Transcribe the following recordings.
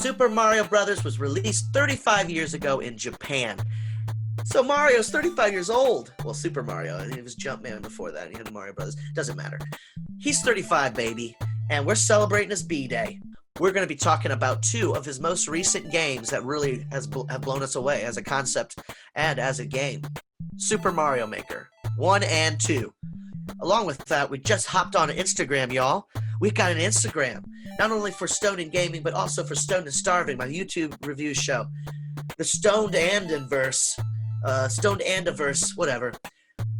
Super Mario Brothers was released 35 years ago in Japan. So Mario's 35 years old. Well, Super Mario. He was Jumpman before that. He had the Mario Brothers. Doesn't matter. He's 35, baby. And we're celebrating his B-Day. We're going to be talking about two of his most recent games that really have blown us away as a concept and as a game. Super Mario Maker 1 and 2. Along with that, we just hopped on Instagram, y'all. We got an Instagram, not only for Stoned and Gaming, but also for Stoned and Starving, my YouTube review show. The Stoned and Inverse, Stoned and Averse, whatever.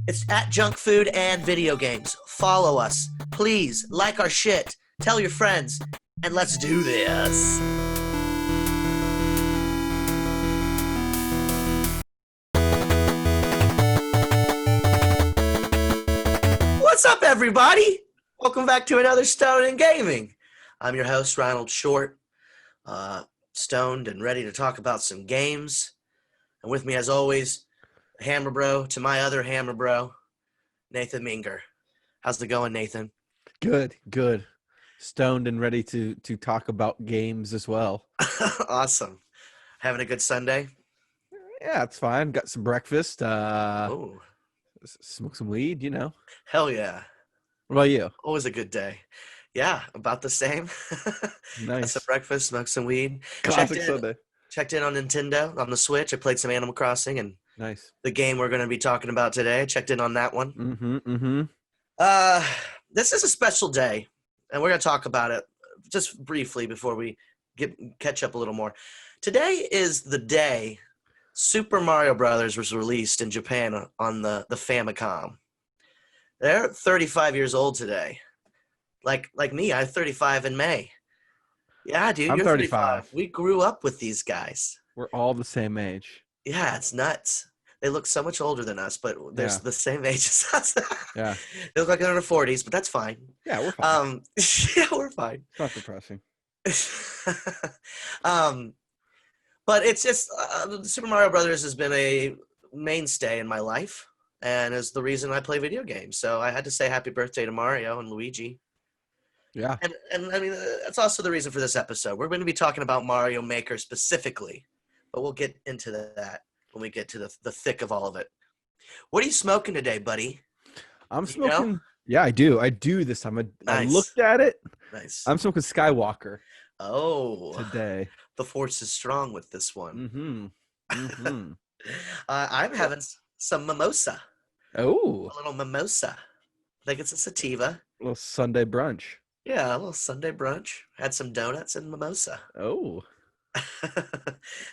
It's at Junk Food and Video Games. Follow us. Please, like our shit. Tell your friends. And let's do this. What's up, everybody? Welcome back to another Stoned and Gaming. I'm your host, Ronald Short. Stoned and ready to talk about some games. And with me, as always, Hammer Bro to my other Hammer Bro, Nathan Minger. How's it going, Nathan? Good. Stoned and ready to talk about games as well. Awesome. Having a good Sunday? Yeah, it's fine. Got some breakfast. Ooh. Smoke some weed, you know. Hell yeah. What about you? Always a good day. Yeah, about the same. Nice. Had some breakfast, smoked some weed. Classic Sunday. Checked in on Nintendo on the Switch. I played some Animal Crossing and Nice. the game we're going to be talking about today. Checked in on that one. This is a special day, and we're going to talk about it just briefly before we catch up a little more. Today is the day Super Mario Brothers was released in Japan on the Famicom. They're 35 years old today. Like me, I'm 35 in May. Yeah, dude, I'm you're 35. We grew up with these guys. We're all the same age. Yeah, it's nuts. They look so much older than us, but they're the same age as us. Yeah. They look like they're in their 40s, but that's fine. Yeah, we're fine. Yeah, we're fine. It's not depressing. But it's just Super Mario Brothers has been a mainstay in my life and is the reason I play video games. So I had to say happy birthday to Mario and Luigi. Yeah. And I mean, that's also the reason for this episode. We're going to be talking about Mario Maker specifically, but we'll get into that when we get to the thick of all of it. What are you smoking today, buddy? I'm smoking. Know? Yeah, I do. I do this time. Nice. I looked at it. Nice. I'm smoking Skywalker. Oh. Today. The force is strong with this one. Mm-hmm. I'm having some mimosa. Oh. A little mimosa. I think it's a sativa. A little Sunday brunch. Yeah, a little Sunday brunch. Had some donuts and mimosa. Oh.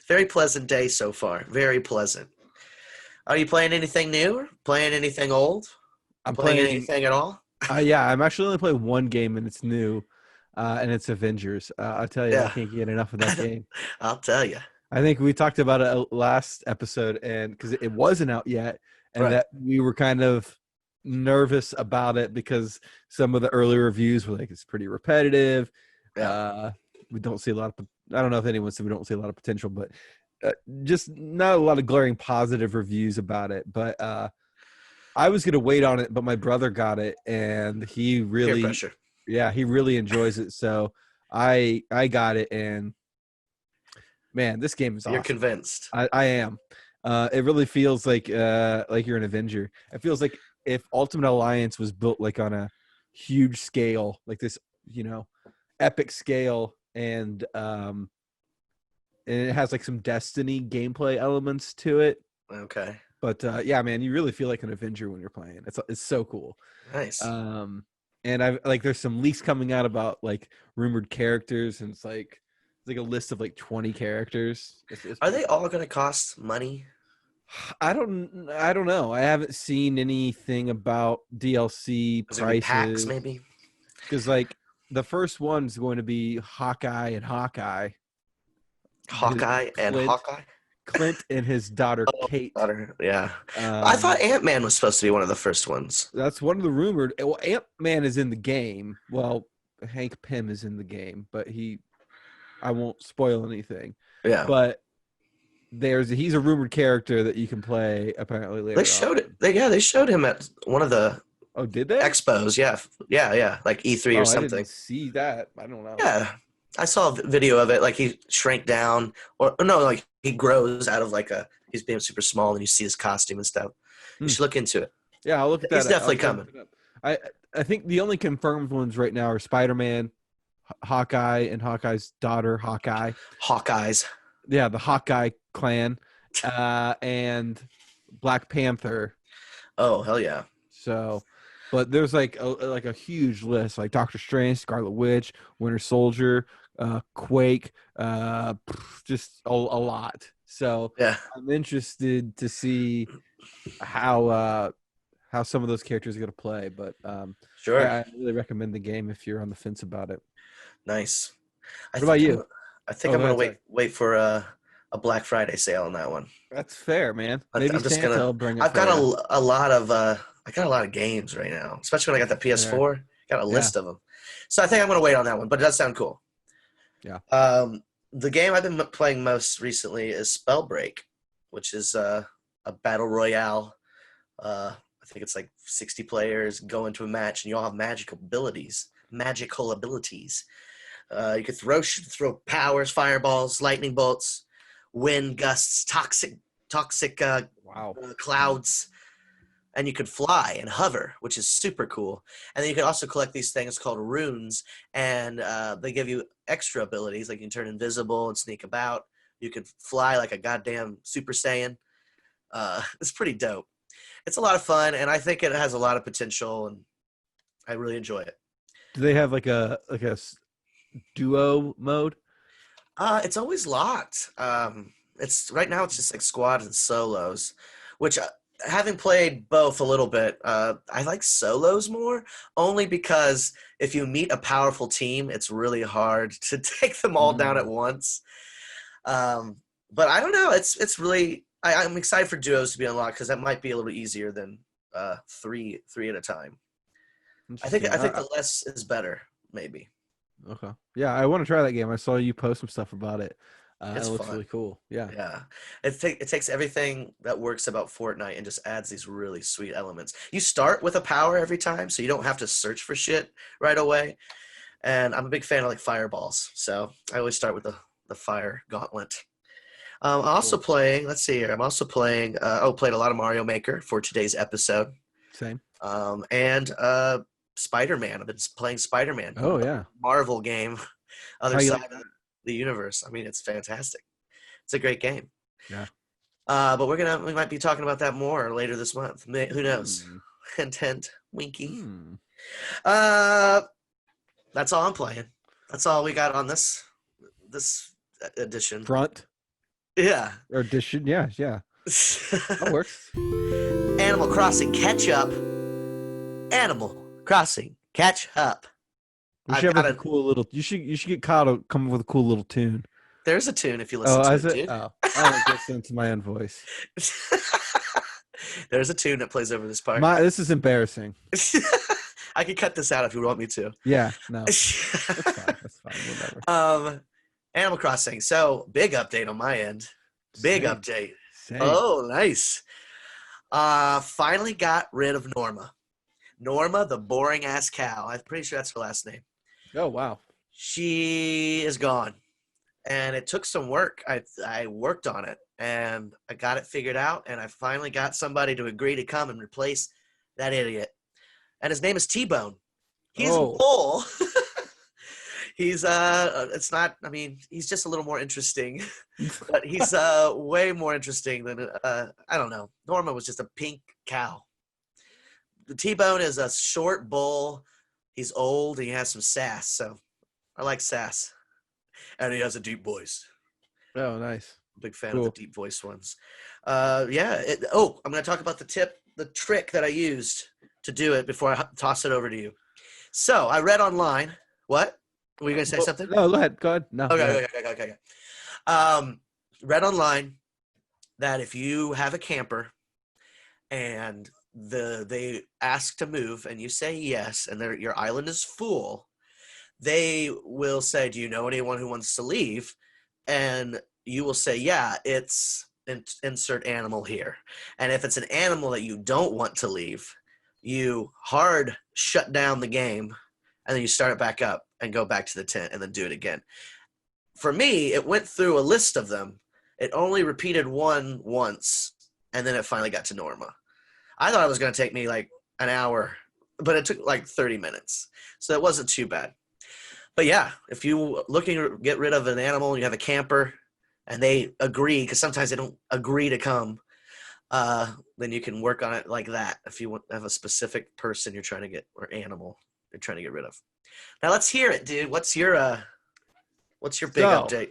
Very pleasant day so far. Very pleasant. Are you playing anything new? Or playing anything old? I'm playing anything at all? Yeah, I'm actually only playing one game and it's new. And it's Avengers. I'll tell you, I can't get enough of that game. I'll tell you. I think we talked about it last episode, and because it wasn't out yet, and that we were kind of nervous about it because some of the early reviews were like, it's pretty repetitive. Yeah. We don't see a lot of. I don't know if anyone said we don't see a lot of potential, but just not a lot of glaring positive reviews about it. But I was gonna wait on it, but my brother got it, and he really. Peer pressure. Yeah, he really enjoys it. So I got it, and man, this game is awesome. You're convinced. I am. It really feels like you're an Avenger. It feels like if Ultimate Alliance was built like on a huge scale, like this, epic scale, and it has like some Destiny gameplay elements to it. Okay. But yeah, man, you really feel like an Avenger when you're playing. It's so cool. Nice. And I've there's some leaks coming out about like rumored characters, and it's like a list of like 20 characters. Are they all going to cost money? I don't know. I haven't seen anything about DLC prices. Packs, maybe? Because like the first one's going to be Hawkeye and Hawkeye. Clint and his daughter Kate. Yeah. I thought Ant-Man was supposed to be one of the first ones. That's one of the rumored. Well, Ant-Man is in the game. Well, Hank Pym is in the game, but I won't spoil anything. Yeah. But he's a rumored character that you can play apparently later. They showed it. They showed him at one of the did they? Expos, yeah. Like E3 or something. I didn't see that. I don't know. Yeah. I saw a video of it. Like he shrank down, or no, like he grows out of like he's being super small, and you see his costume and stuff. You Hmm. should look into it. Yeah, I'll look at He's that. I'll definitely try to coming. look it up. I think the only confirmed ones right now are Spider-Man, Hawkeye, and Hawkeye's daughter, Hawkeye. Hawkeyes. Yeah, the Hawkeye clan, and Black Panther. Oh hell yeah! So, but there's like a huge list, like Doctor Strange, Scarlet Witch, Winter Soldier, Quake, just a lot. So Yeah, I'm interested to see how some of those characters are going to play. But sure. I really recommend the game if you're on the fence about it. Nice. I What about think you? I think Oh, I'm go gonna ahead, sorry. wait for a Black Friday sale on that one. That's fair, man. Maybe I'm just Santa gonna. will bring it I've for got you. a lot of I got a lot of games right now, especially when I got the Fair. PS4. Got a Yeah. list of them, so I think I'm gonna wait on that one. But it does sound cool. Yeah. The game I've been playing most recently is Spellbreak, which is a battle royale. I think it's like 60 players go into a match, and you all have magical abilities. Magical abilities. You could throw powers, fireballs, lightning bolts, wind gusts, toxic Wow. clouds, and you could fly and hover, which is super cool. And then you can also collect these things called runes, and they give you extra abilities, like you can turn invisible and sneak about. You can fly like a goddamn Super Saiyan. It's pretty dope. It's a lot of fun, and I think it has a lot of potential, and I really enjoy it. Do they have like a duo mode? It's always locked. It's right now. It's just like squads and solos, which having played both a little bit, I like solos more. Only because if you meet a powerful team, it's really hard to take them all down at Mm, once. Um, but I don't know. It's really. I'm excited for duos to be unlocked because that might be a little easier than three at a time. interesting. I think the less is better. Maybe Okay. Yeah, I want to try that game. I saw you post some stuff about it. It it's looks fun. really cool. Yeah. Yeah, it takes everything that works about Fortnite and just adds these really sweet elements. You start with a power every time, so you don't have to search for shit right away. And I'm a big fan of like fireballs, so I always start with the fire gauntlet. Also Cool. playing. Let's see here. I'm also playing. Played a lot of Mario Maker for today's episode. Same. And Spider-Man. I've been playing Spider-Man, Oh yeah. Marvel game, other How you side like of that? the universe. I mean, it's fantastic. It's a great game. Yeah. But we might be talking about that more later this month. Who knows? Hmm. Hint, hint, winky. Hmm. Uh, that's all I'm playing. That's all we got on this edition. Front Yeah. or edition? Yeah, yeah. That works. Animal Crossing catch up. Animal Crossing catch up. We I've should have got like a cool little. You should get Kyle to come up with a cool little tune. There's a tune if you listen Oh, to is it, it? dude. Oh, I don't listen to my own voice. There's a tune that plays over this part. This is embarrassing. I can cut this out if you want me to. Yeah, no, that's fine. That's fine. Whatever. Animal Crossing. So big update on my end. Big Same. update. Same. Oh, nice. Finally got rid of Norma. Norma, the boring ass cow. I'm pretty sure that's her last name. Oh wow. She is gone. And it took some work. I worked on it and I got it figured out. And I finally got somebody to agree to come and replace that idiot. And his name is T-Bone. He's Oh. bull. He's it's not. I mean, he's just a little more interesting, but he's way more interesting than I don't know. Norma was just a pink cow. The T-Bone is a short bull. He's old and he has some sass. So I like sass, and he has a deep voice. Oh, nice. Big fan Cool. of the deep voice ones. Yeah. I'm going to talk about the trick that I used to do it before I toss it over to you. So I read online. What? Were you going to say something? No, go ahead. Go ahead. No. go ahead. Okay. Read online that if you have a camper and they ask to move and you say yes and your island is full, they will say, do you know anyone who wants to leave? And you will say, yeah, it's insert animal here. And if it's an animal that you don't want to leave, you hard shut down the game and then you start it back up and go back to the tent and then do it again. For me, it went through a list of them. It only repeated one once, and then it finally got to Norma. I thought it was going to take me like an hour, but it took like 30 minutes. So it wasn't too bad. But yeah, if you looking to get rid of an animal and you have a camper and they agree, because sometimes they don't agree to come, then you can work on it like that if you want to have a specific person you're trying to get, or animal you're trying to get rid of. Now let's hear it, dude. What's your big update?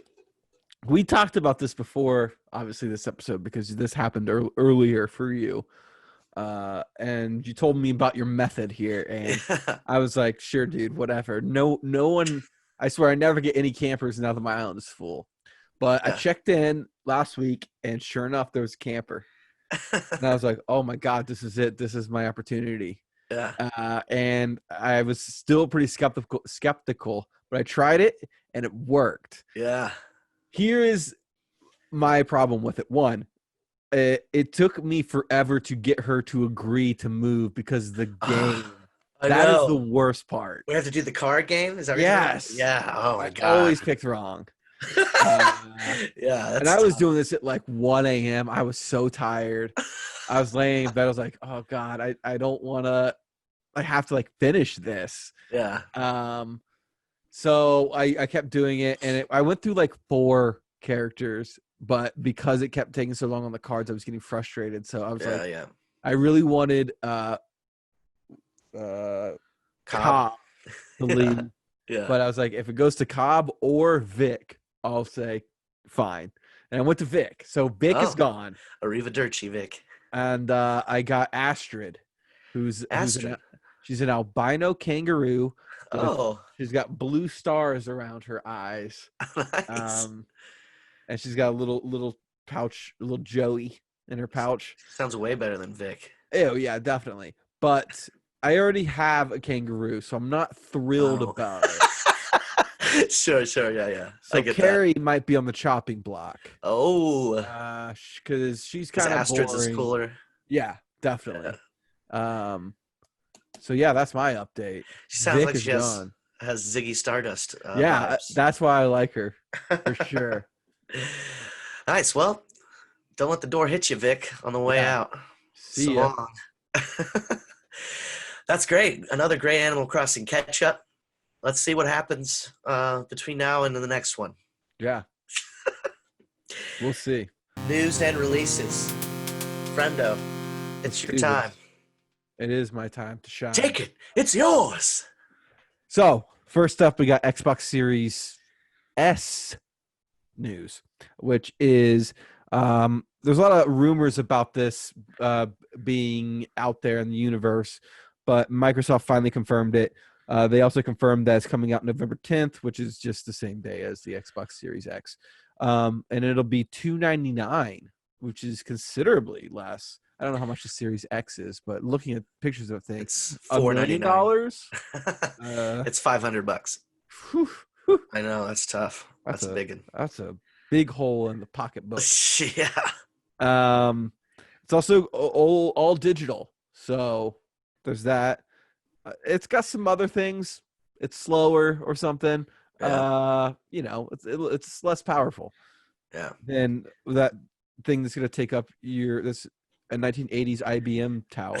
We talked about this before, obviously, this episode, because this happened earlier for you. And you told me about your method here, and I was like, sure, dude, whatever. No one, I swear I never get any campers now that my island is full. But I checked in last week, and sure enough, there was a camper. And I was like, oh my God, this is it. This is my opportunity. Yeah. And I was still pretty skeptical, but I tried it and it worked. Yeah. Here is my problem with it. One, it took me forever to get her to agree to move because the game. That is the worst part. We have to do the card game? Is that what yes. you're talking about? Yeah. Oh my God. I always picked wrong. Yeah. And I was doing this at like 1 a.m. I was so tired. I was laying in bed. I was like, oh God, I don't want to. I have to like finish this. Yeah. So I kept doing it, and I went through like 4 characters, but because it kept taking so long on the cards, I was getting frustrated. So I was I really wanted Cobb to lead. Yeah. But I was like, if it goes to Cobb or Vic, I'll say fine. And I went to Vic. So Vic is gone. Arrivederci, Vic. And I got Astrid, who's she's an albino kangaroo. She's got blue stars around her eyes. Nice. And she's got a little pouch, a little Joey in her pouch. Sounds way better than Vic. Oh yeah, definitely. But I already have a kangaroo, so I'm not thrilled about it. Sure, yeah. So Carrie might be on the chopping block. Oh, because she's kind of Astrid's boring. is cooler. Yeah, definitely. Yeah. So yeah, that's my update. She sounds like she has Ziggy Stardust. Vibes. That's why I like her for sure. Nice. Well, don't let the door hit you, Vic, on the way out. See ya. Long. That's great. Another great Animal Crossing catch-up. Let's see what happens between now and the next one. Yeah. We'll see. News and releases. Friendo, it's your time. It is my time to shine. Take it. It's yours. So, first up, we got Xbox Series S news, which is there's a lot of rumors about this being out there in the universe, but Microsoft finally confirmed it. They also confirmed that it's coming out November 10th, which is just the same day as the Xbox Series X. And it'll be $299, which is considerably less. I don't know how much the Series X is, but looking at pictures of things, it's $499. It's $500. I know, that's tough. That's a big one. That's a big hole in the pocketbook. Yeah. It's also all digital, so there's that. It's got some other things. It's slower or something. Yeah. It's less powerful. Yeah. Than that thing that's going to take up a 1980s IBM tower.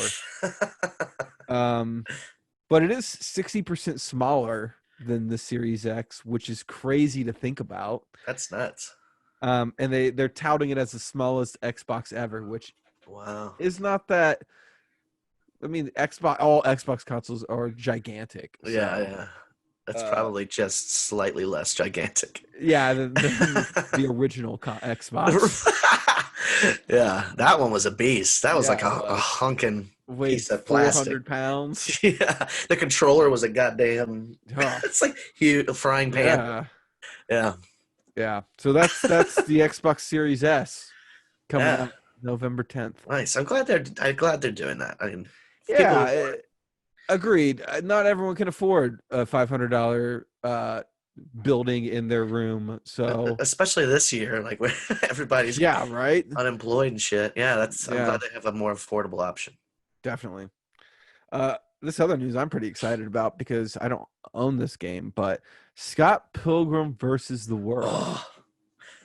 But it is 60% smaller than the Series X, which is crazy to think about. That's nuts. And they're touting it as the smallest Xbox ever, which is not that. I mean, all Xbox consoles are gigantic. So, yeah. That's probably just slightly less gigantic. Yeah, than the original Xbox. Yeah, that one was a beast. That was like a hunkin' piece of plastic. 400 pounds. Yeah, the controller was a goddamn. It's like huge, a frying pan. Yeah. So that's the Xbox Series S coming out November 10th. Nice. I'm glad they're doing that. I mean, agreed. Not everyone can afford a $500 building in their room, so especially this year, like when everybody's unemployed and shit. I'm glad they have a more affordable option. Definitely. this other news I'm pretty excited about because I don't own this game, but Scott Pilgrim versus the World. Oh,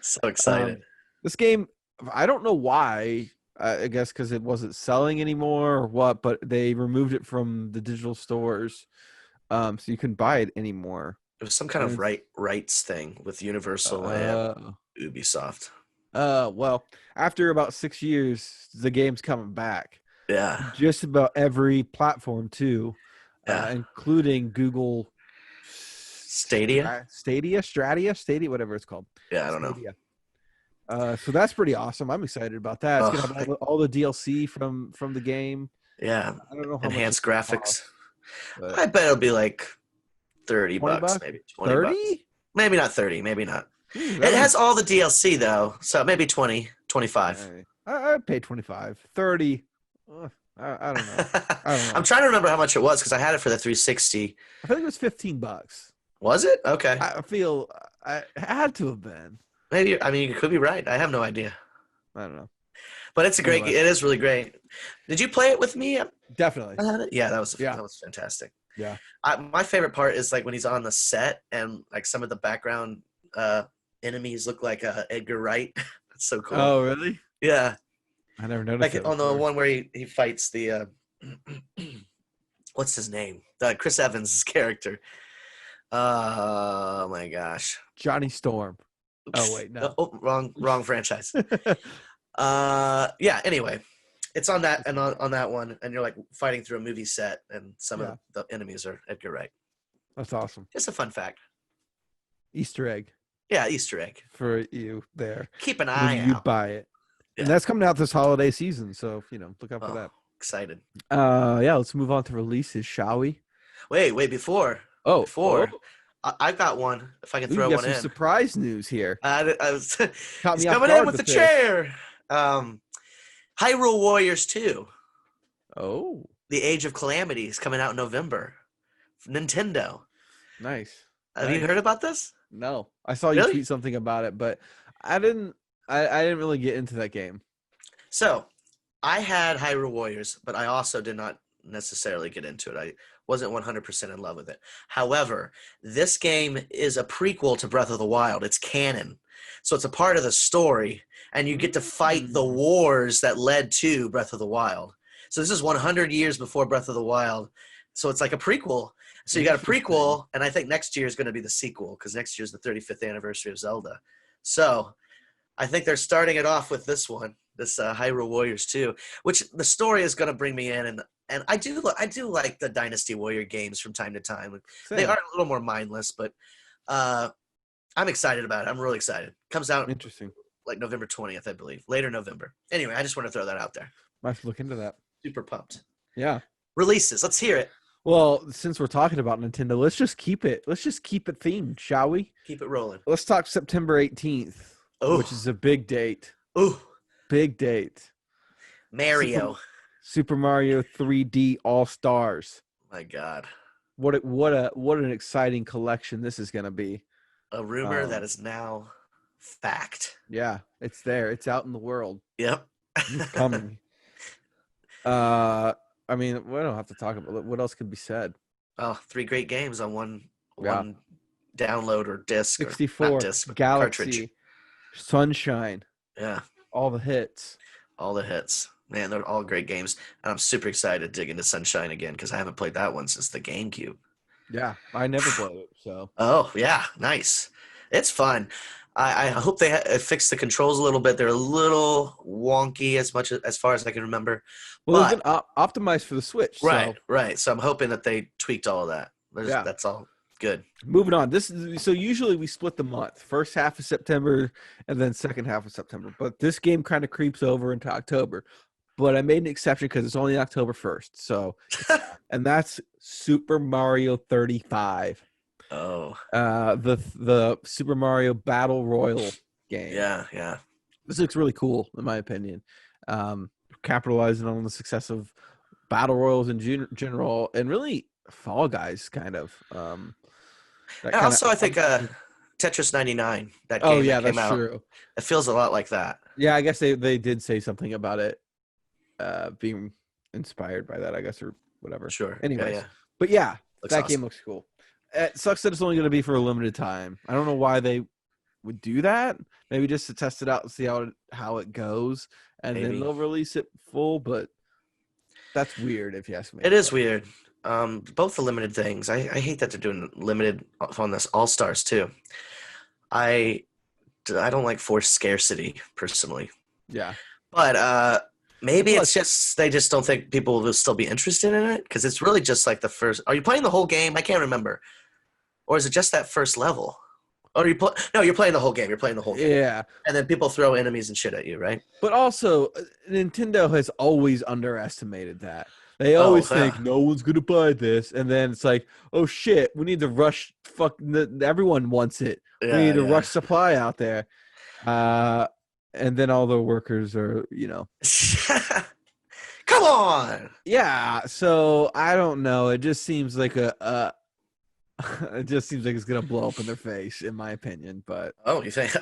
so excited. This game, I don't know why. I guess because it wasn't selling anymore or what, but they removed it from the digital stores, so you couldn't buy it anymore. It was some kind of rights thing with Universal and Ubisoft. Well, after about 6 years, the game's coming back. Yeah. Just about every platform too, including Google Stadia, whatever it's called. Yeah, I don't Stadia. So that's pretty awesome. I'm excited about that. It's gonna have all the DLC from the game. Yeah, I don't know how enhanced graphics. Cost, I bet it'll be like $30, maybe 20 $30? bucks. Maybe not 30, maybe not. It has all the DLC though, so maybe 20, 25. I'd pay 25. 30. I don't know. I'm trying to remember how much it was because I had it for the 360. I think it was $15. Was it? Okay. I feel it had to have been. Maybe. I mean, you could be right. I have no idea. I don't know. But it's a great. It is really great. Did you play it with me? Definitely. Yeah, that was fantastic. Yeah. My favorite part is like when he's on the set and like some of the background enemies look like Edgar Wright. That's so cool. Oh, really? Yeah. I never noticed. Like on the one where he fights the what's his name? Chris Evans' character. Oh my gosh. Johnny Storm. Oh wait, no. Wrong franchise. Yeah, anyway. It's on that and on that one, and you're like fighting through a movie set, and some of the enemies are Edgar Wright. That's awesome. Just a fun fact. Easter egg. Yeah, Easter egg. For you there. Keep an eye out. You buy it. Yeah. And that's coming out this holiday season, so look out for that. Excited. Let's move on to releases, shall we? Wait, before. I've got one. If I can throw one in. Some surprise news here. He's coming in with the chair. Hyrule Warriors 2. Oh. The Age of Calamity is coming out in November. Nintendo. Nice. Have you heard about this? No. I saw you tweet something about it, but I didn't really get into that game. So, I had Hyrule Warriors, but I also did not necessarily get into it. I wasn't 100% in love with it. However, this game is a prequel to Breath of the Wild. It's canon. So it's a part of the story, and you get to fight the wars that led to Breath of the Wild. So this is 100 years before Breath of the Wild. So it's like a prequel. So you got a prequel, and I think next year is going to be the sequel because next year is the 35th anniversary of Zelda. So I think they're starting it off with this one, this Hyrule Warriors 2, which the story is going to bring me in, and I do like the Dynasty Warrior games from time to time. Same. They are a little more mindless, but I'm excited about it. I'm really excited. Comes out interesting, like November 20th, I believe, later November. Anyway, I just want to throw that out there. Might have to look into that. Super pumped. Yeah. Releases. Let's hear it. Well, since we're talking about Nintendo, let's just keep it themed, shall we? Keep it rolling. Let's talk September 18th, which is a big date. Ooh. Big date. Mario. Super Mario 3D All-Stars. My God. What an exciting collection this is going to be. A rumor that is now fact. Yeah, it's there. It's out in the world. Yep. It's coming. I mean, we don't have to talk about it. What else could be said? Oh, 3 great games on one download or disc. 64, or not disc, but Galaxy, cartridge. Sunshine. Yeah. All the hits. Man, they're all great games. And I'm super excited to dig into Sunshine again because I haven't played that one since the GameCube. Yeah, I never played it, so. Oh, yeah, nice. It's fun. I hope they fix the controls a little bit. They're a little wonky as far as I can remember. Well, they've been optimized for the Switch. Right. So I'm hoping that they tweaked all of that. That's all good. Moving on. So usually we split the month. First half of September and then second half of September. But this game kind of creeps over into October. But I made an exception because it's only October 1st. So, and that's Super Mario 35. Oh. The Super Mario Battle Royal game. Yeah. This looks really cool, in my opinion. Capitalizing on the success of Battle Royals in general, and really Fall Guys, kind of. I think Tetris 99, that game that came out. True. It feels a lot like that. Yeah, I guess they did say something about it being inspired by that, I guess, or whatever. Sure. Anyways, Yeah. but yeah, Looks that awesome. game looks cool. It sucks that it's only going to be for a limited time. I don't know why they would do that. Maybe just to test it out and see how it goes, and then Maybe. they'll release it full. But that's weird if you ask me. It is weird. Both the limited things. I hate that they're doing limited on this All Stars too. I don't like forced scarcity personally, Yeah. but maybe Plus- it's just they just don't think people will still be interested in it because it's really just like the first. Are you playing the whole game? I can't remember, or is it just that first level? Or no, you're playing the whole game. You're playing the whole game. Yeah. And then people throw enemies and shit at you, right? But also, Nintendo has always underestimated that. They Oh, always yeah. think no one's gonna buy this, and then it's like, oh shit, we need to rush. Everyone wants it. We need to rush supply out there, and then all the workers are, Come on. yeah. So I don't know. It just seems like it just seems like it's gonna blow up in their face, in my opinion. But Oh, you think?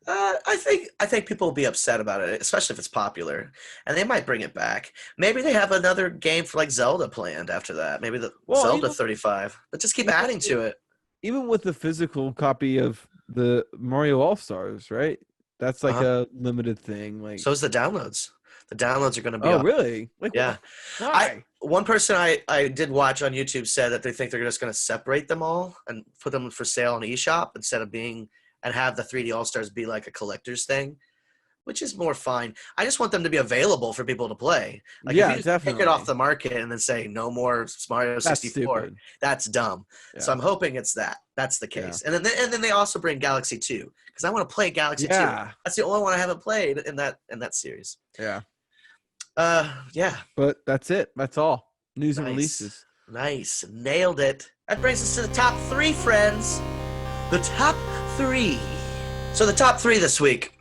I think people will be upset about it, especially if it's popular, and they might bring it back. Maybe they have another game for like Zelda planned after that. Maybe the Zelda 35, but just keep adding to it. even with the physical copy of the Mario All Stars, right? That's like a limited thing. Like, So is the downloads. The downloads are going to be. oh, really? Like, Yeah. why? One person I did watch on YouTube said that they think they're just going to separate them all and put them for sale on eShop instead of and have the 3D All Stars be like a collector's thing, which is more fine. I just want them to be available for people to play. Like, Yeah, if you just definitely. take it off the market and then say no more Mario 64, that's dumb. Yeah. So I'm hoping it's that. That's the case. Yeah. And then they also bring Galaxy 2 because I want to play Galaxy 2. That's the only one I haven't played in that series. Yeah. Yeah. But that's it. That's all. News and Nice. releases. Nice. Nailed it. That brings us to the top 3, friends. The top 3. So the top 3 this week,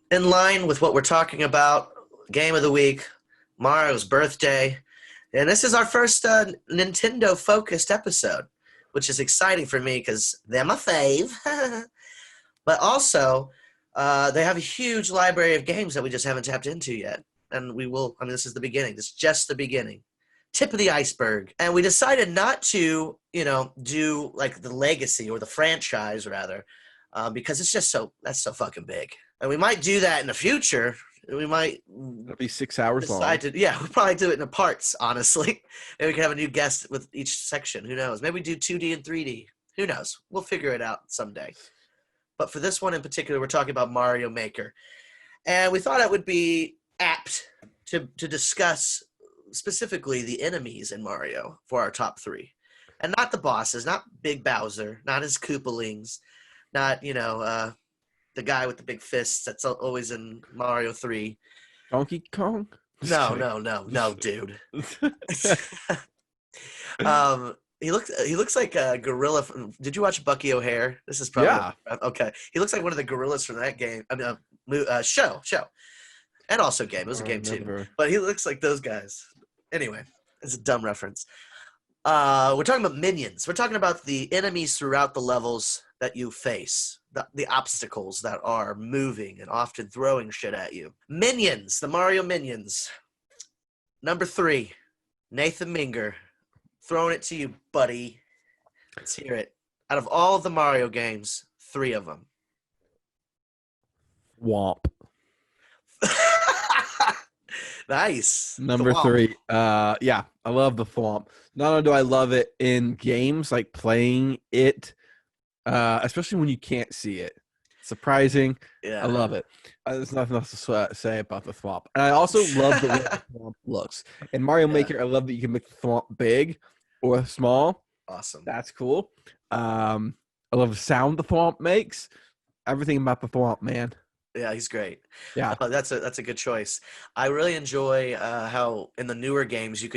in line with what we're talking about, game of the week, Mario's birthday. And this is our first Nintendo-focused episode, which is exciting for me because they're my fave. But also, they have a huge library of games that we just haven't tapped into yet. And we will. I mean, this is the beginning. This is just the beginning. Tip of the iceberg. And we decided not to, do like the legacy or the franchise rather, because it's just that's so fucking big. And we might do that in the future. We might. It'll be 6 hours long. We'll probably do it in parts, honestly. Maybe we can have a new guest with each section. Who knows? Maybe do 2D and 3D. Who knows? We'll figure it out someday. But for this one in particular, we're talking about Mario Maker. And we thought it would be apt to discuss specifically the enemies in Mario for our top 3. And not the bosses, not Big Bowser, not his Koopalings, not, the guy with the big fists that's always in Mario 3. Donkey Kong? No, dude. He looks like a gorilla. Did you watch Bucky O'Hare? This is probably okay. He looks like one of the gorillas from that game. I mean, show, and also game. It was a game too, but he looks like those guys. Anyway, it's a dumb reference. We're talking about minions. We're talking about the enemies throughout the levels that you face, the obstacles that are moving and often throwing shit at you. Minions, the Mario minions. Number 3, Nathan Minger. Throwing it to you, buddy. Let's hear it. Out of all of the Mario games, 3 of them. Womp. Nice. Number 3. Yeah, I love the thwomp. Not only do I love it in games, like playing it, especially when you can't see it. Surprising. Yeah. I love it. There's nothing else to say about the thwomp. And I also love the way the thwomp looks. In Mario Maker, I love that you can make the thwomp big or small. Awesome. That's cool. I love the sound the thwomp makes. Everything about the thwomp, man. Yeah, he's great. Yeah, that's a good choice. I really enjoy how in the newer games you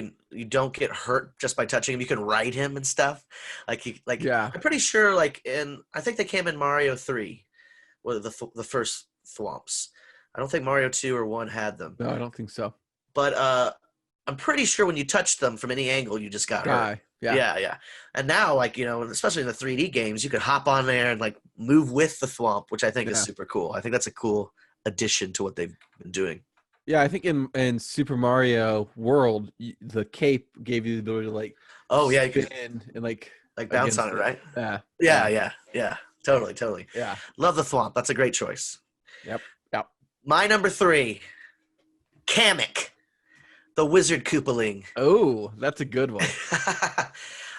don't get hurt just by touching him. You can ride him and stuff. I'm pretty sure I think they came in Mario 3, with the first thwomps. I don't think Mario 2 or 1 had them. No, I don't think so. But I'm pretty sure when you touched them from any angle, you just got hurt. Yeah. And now, especially in the 3D games, you could hop on there and move with the thwomp, which I think is super cool. I think that's a cool addition to what they've been doing. Yeah, I think in Super Mario World, the cape gave you the ability to like Oh yeah, you could spin and like bounce on against it, it. right? Yeah, Yeah, yeah, yeah, yeah. Totally, totally. yeah. Love the Thwomp. That's a great choice. Yep, yep. My number 3, Kamek, the Wizard Koopaling. Oh, that's a good one.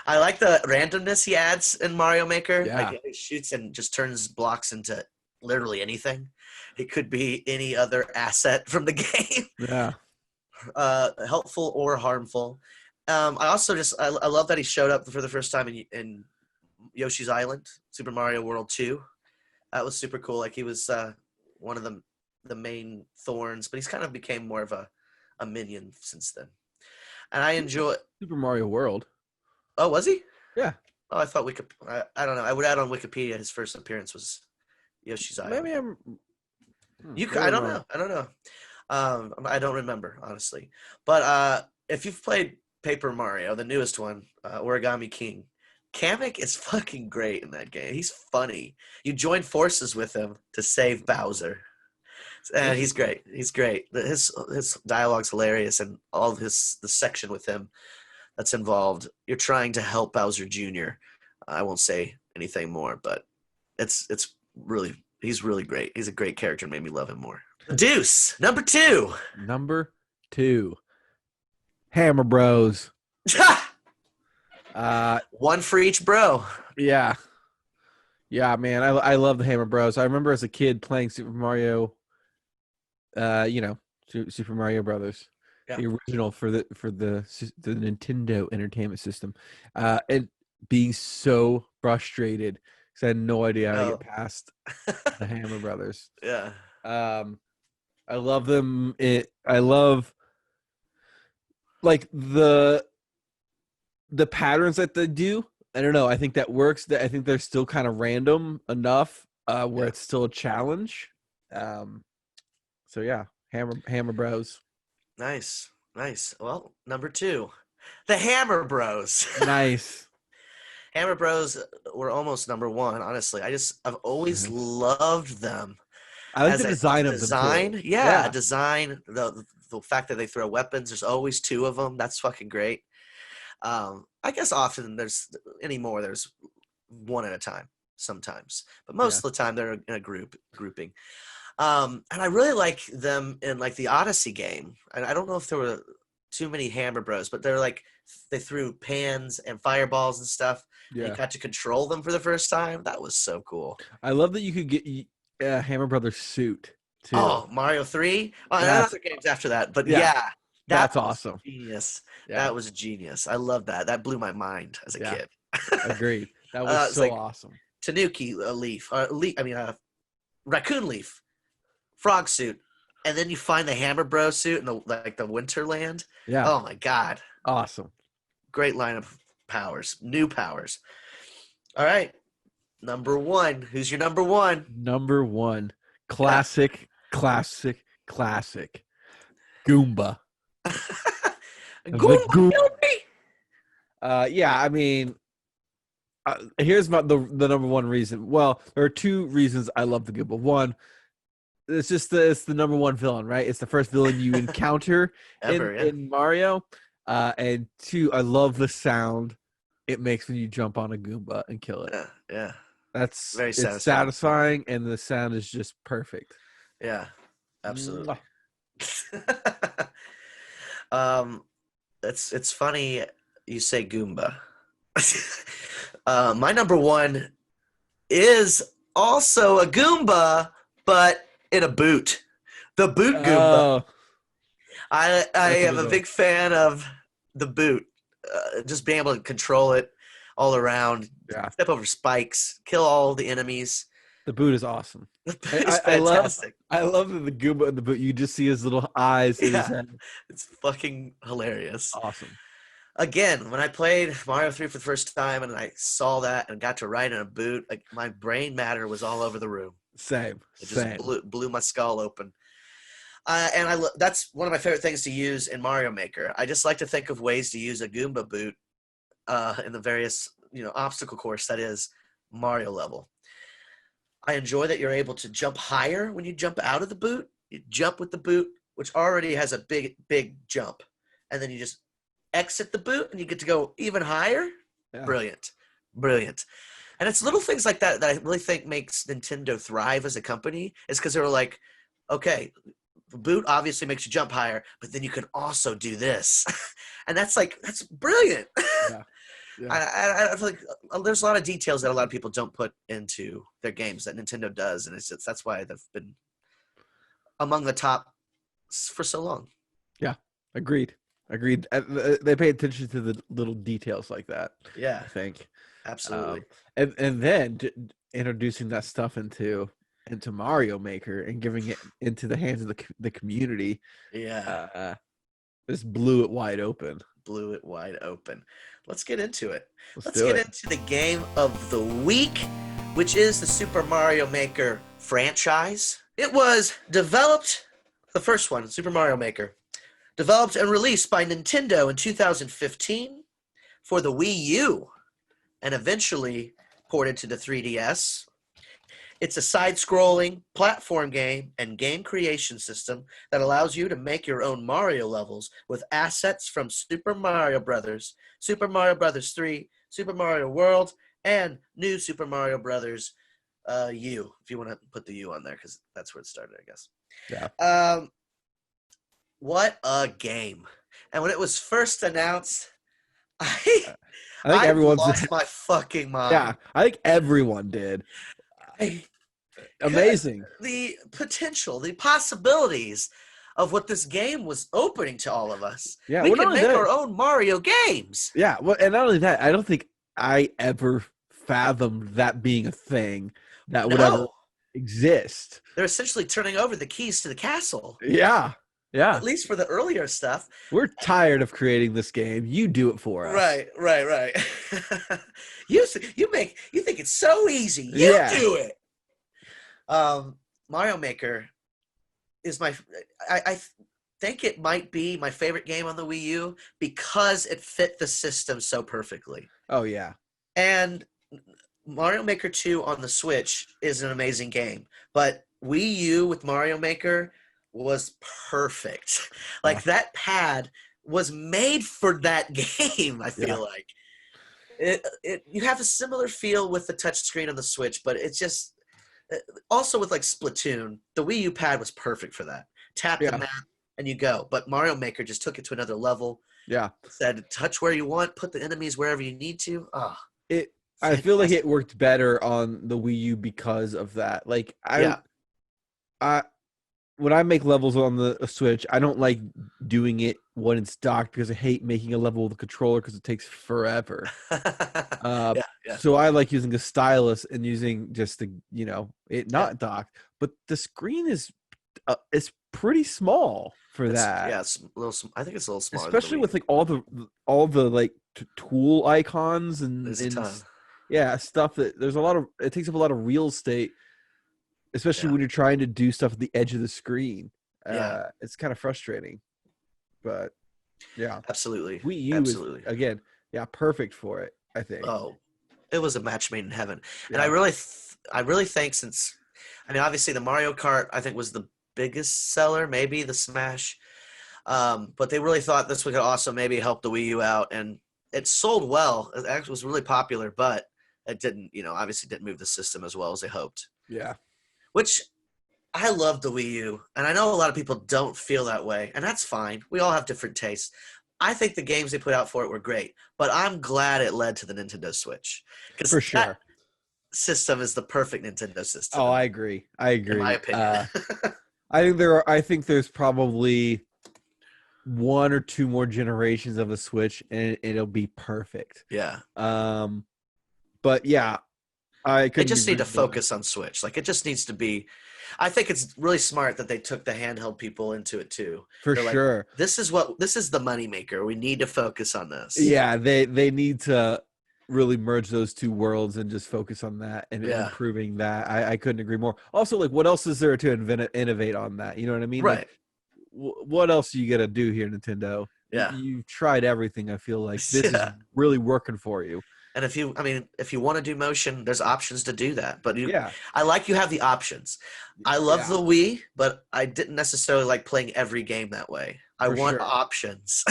I like the randomness he adds in Mario Maker. Like Yeah, he shoots and just turns blocks into literally anything. It could be any other asset from the game, yeah. helpful or harmful. I also I love that he showed up for the first time in Yoshi's Island, Super Mario World 2. That was super cool. Like he was one of the main thorns, but he's kind of became more of a minion since then. And I enjoy. Super Mario World. Oh, was he? Yeah, Oh, I thought I don't know. I would add on Wikipedia his first appearance was Yoshi's Island. maybe I'm. I Maybe I'm don't wrong. know. I don't know. I don't remember honestly. But if you've played Paper Mario, the newest one, Origami King, Kamek is fucking great in that game. He's funny. You join forces with him to save Bowser, and he's Interesting. great. He's great. His dialogue's hilarious, and all of the section with him that's involved. You're trying to help Bowser Jr. I won't say anything more, but it's really he's really great. He's a great character. Made me love him more. Deuce number 2. Number 2, Hammer Bros. One for each bro. Yeah, yeah, man. I love the Hammer Bros. I remember as a kid playing Super Mario. You know, Super Mario Brothers, Yeah. the original for the Nintendo Entertainment System, and being so frustrated because I had no idea how to get Oh. past the Hammer Brothers. Yeah. Um, I love them. I love like the patterns that they do. I don't know. I think that works. I think they're still kind of random enough where Yeah. it's still a challenge. So yeah, Hammer Bros. Nice. Nice. Well, number 2. The Hammer Bros. Nice. Hammer Bros were almost number 1, honestly. I've always loved them. I like As the a design of them too. design, yeah, Yeah, design. The fact that they throw weapons, there's always 2 of them. That's fucking great. I guess often there's one at a time sometimes, but most yeah, of the time they're in a grouping. And I really like them in like the Odyssey game. And I don't know if there were too many Hammer Bros, but they're like they threw pans and fireballs and stuff, and you yeah. got to control them for the first time. That was so cool. I love that you could get a Hammer Brothers suit too. Oh, Mario 3? Oh, and That's other games after that. But yeah, yeah, that that's was awesome. genius. Yeah, That was genius. I love that. That blew my mind as a yeah, kid. agreed. That was It's so like awesome. Tanuki leaf, raccoon leaf, frog suit, and then you find the Hammer Bro suit in the Winterland. Yeah, Oh my god, awesome. great line of powers, new powers. All right, number 1. Who's your number 1? Number 1, Yeah. classic, classic, classic. Goomba. The Goomba Goomba. help me. Yeah, I mean, here's the number 1 reason. Well, there are 2 reasons I love the Goomba. One, it's the number 1 villain, right? It's the first villain you encounter Ever, yeah. in Mario. And 2, I love the sound it makes when you jump on a Goomba and kill it. Yeah, yeah. Very It's satisfying. satisfying, and the sound is just perfect. Yeah, absolutely. Mwah. um, it's funny you say Goomba. My number 1 is also a Goomba, but in a boot. The boot Goomba. Oh, I that's a am good a one. big fan of the boot. Just being able to control it all around, Yeah, step over spikes, kill all the enemies. the boot is awesome. The I, boot is I, I love fantastic. I love that the Goomba in the boot. You just see his little eyes in his Yeah, head. it's fucking hilarious. Awesome. Again, when I played Mario 3 for the first time and I saw that and got to ride in a boot, like my brain matter was all over the room. Same. It just Same. blew my skull open. And that's one of my favorite things to use in Mario Maker. I just like to think of ways to use a Goomba boot in the various obstacle course that is Mario level. I enjoy that you're able to jump higher when you jump out of the boot. You jump with the boot which already has a big jump, and then you just exit the boot and you get to go even higher. Yeah. Brilliant. And it's little things like that I really think makes Nintendo thrive as a company, is because they were like, okay, boot obviously makes you jump higher, but then you can also do this. And that's brilliant. Yeah. I feel like there's a lot of details that a lot of people don't put into their games that Nintendo does, and that's why they've been among the top for so long. Yeah, agreed. They pay attention to the little details like that. Yeah, I think absolutely. And then introducing that stuff into Mario Maker and giving it into the hands of the community. Yeah, just blew it wide open. Let's get into it. Let's get into the game of the week, which is the Super Mario Maker franchise. It was developed, the first one, Super Mario Maker, developed and released by Nintendo in 2015 for the Wii U and eventually ported to the 3DS. It's a side-scrolling platform game and game creation system that allows you to make your own Mario levels with assets from Super Mario Brothers, Super Mario Brothers 3, Super Mario World, and New Super Mario Brothers U, if you want to put the U on there, because that's where it started, I guess. Yeah. What a game. And when it was first announced, I think everyone's lost my fucking mind. Yeah, I think everyone did. Amazing. The potential, the possibilities of what this game was opening to all of us. Yeah, we can make our own Mario games. Yeah, well, and not only that, I don't think I ever fathomed that being a thing that would ever exist. They're essentially turning over the keys to the castle. Yeah. At least for the earlier stuff. We're tired of creating this game. You do it for us. Right. You think it's so easy. You do it. Mario Maker is I think it might be my favorite game on the Wii U because it fit the system so perfectly. Oh yeah. And Mario Maker 2 on the Switch is an amazing game, but Wii U with Mario Maker was perfect. Like that pad was made for that game, I feel like. You have a similar feel with the touchscreen on the Switch, but it's just also with like Splatoon, the Wii U pad was perfect for that. Tap the map and you go. But Mario Maker just took it to another level. Yeah. Said touch where you want, put the enemies wherever you need to. I feel like it worked better on the Wii U because of that. Like when I make levels on the Switch, I don't like doing it when it's docked because I hate making a level with a controller because it takes forever. So I like using a stylus and using just the, it not docked. But the screen is pretty small for that. Yeah, it's a little. I think it's a little smaller. Especially with like all the like tool icons and stuff that there's a lot of. It takes up a lot of real estate. Especially when you're trying to do stuff at the edge of the screen. It's kind of frustrating. But, yeah. Absolutely. Wii U is, again, perfect for it, I think. Oh, it was a match made in heaven. Yeah. And I really think since, obviously the Mario Kart, I think, was the biggest seller, maybe the Smash. But they really thought this would also maybe help the Wii U out. And it sold well. It actually was really popular, but it didn't, obviously didn't move the system as well as they hoped. Yeah. Which I love the Wii U, and I know a lot of people don't feel that way, and that's fine. We all have different tastes. I think the games they put out for it were great, but I'm glad it led to the Nintendo Switch. For sure. That system is the perfect Nintendo system. Oh, I agree. In my opinion. I think there's probably one or two more generations of the Switch, and it'll be perfect. Yeah. But yeah. They just need to focus on Switch. Like, it just needs to be. I think it's really smart that they took the handheld people into it too. For sure. This is the moneymaker. We need to focus on this. Yeah, they need to really merge those two worlds and just focus on that and improving that. I couldn't agree more. Also, like, what else is there to innovate on that? You know what I mean? Right. Like, what else are you gonna do here, Nintendo? Yeah. You've tried everything. I feel like this is really working for you. And if you want to do motion, there's options to do that. But Yeah. I like you have the options. I love the Wii, but I didn't necessarily like playing every game that way. I For want sure. options.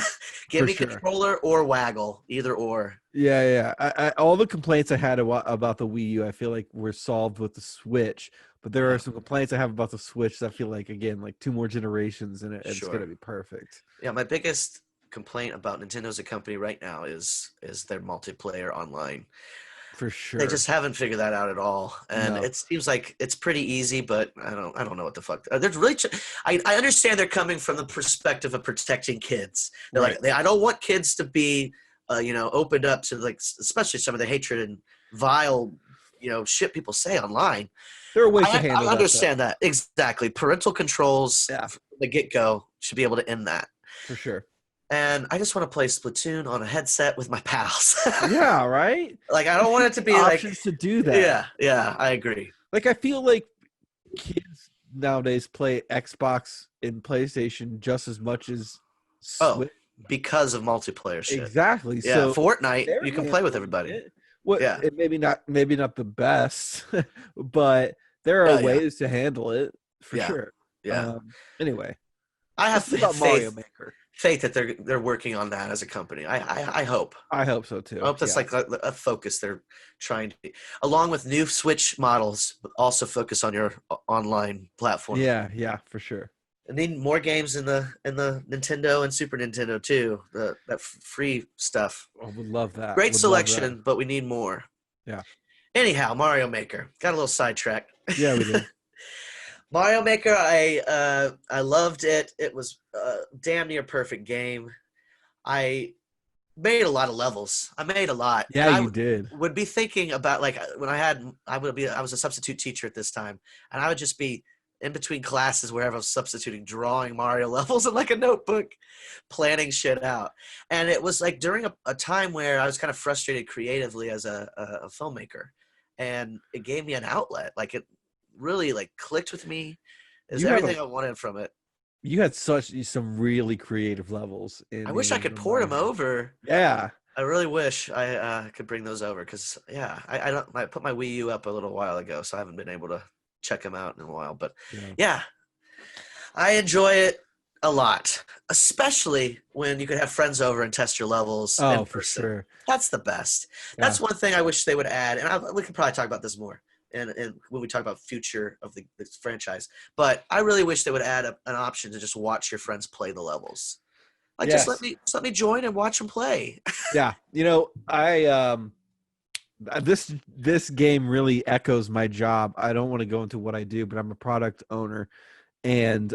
Give For me sure. controller or waggle, either or. Yeah. All the complaints I had about the Wii U, I feel like were solved with the Switch. But there are some complaints I have about the Switch that I feel like, again, like 2 more generations and it's Sure. going to be perfect. Yeah, my biggest complaint about Nintendo as a company right now is their multiplayer online. For sure. They just haven't figured that out at all, and No. it seems like it's pretty easy. But I don't know what the fuck. There's really, I understand they're coming from the perspective of protecting kids. They're Right. like, I don't want kids to be, opened up to like, especially some of the hatred and vile, shit people say online. There are ways to handle that. I understand that exactly. Parental controls Yeah. from the get go should be able to end that. For sure. And I just want to play Splatoon on a headset with my pals. Yeah, right? Like, I don't want it to be like options to do that. Yeah, I agree. Like, I feel like kids nowadays play Xbox and PlayStation just as much as Switch. Because of multiplayer shit. Exactly. Yeah, so Fortnite, you can play with everybody. It maybe not the best, but there are ways to handle it for sure. Yeah. Anyway, I have Mario Maker. Faith that they're working on that as a company. I hope. I hope so too. I hope that's like a focus they're trying to be, along with new Switch models, but also focus on your online platform. Yeah, for sure. I need more games in the Nintendo and Super Nintendo too. That free stuff. I would love that. Great selection, but we need more. Yeah. Anyhow, Mario Maker got a little sidetracked. Yeah, we did. Mario Maker, I loved it. It was a damn near perfect game. I made a lot of levels. I made a lot. Yeah, you did. Would be thinking about like when I was a substitute teacher at this time, and I would just be in between classes wherever I was substituting, drawing Mario levels in like a notebook, planning shit out. And it was like during a time where I was kind of frustrated creatively as a filmmaker, and it gave me an outlet. Like it really like clicked with me. Is everything I wanted from it. You had some really creative levels. I wish I could port them over. Yeah. I really wish I could bring those over because I put my Wii U up a little while ago, so I haven't been able to check them out in a while. But yeah, I enjoy it a lot, especially when you could have friends over and test your levels. Oh, for sure. That's the best. Yeah. That's one thing I wish they would add, and we could probably talk about this more. And when we talk about future of the franchise, but I really wish they would add an option to just watch your friends play the levels. Like just let me join and watch them play. Yeah, this game really echoes my job. I don't want to go into what I do, but I'm a product owner, and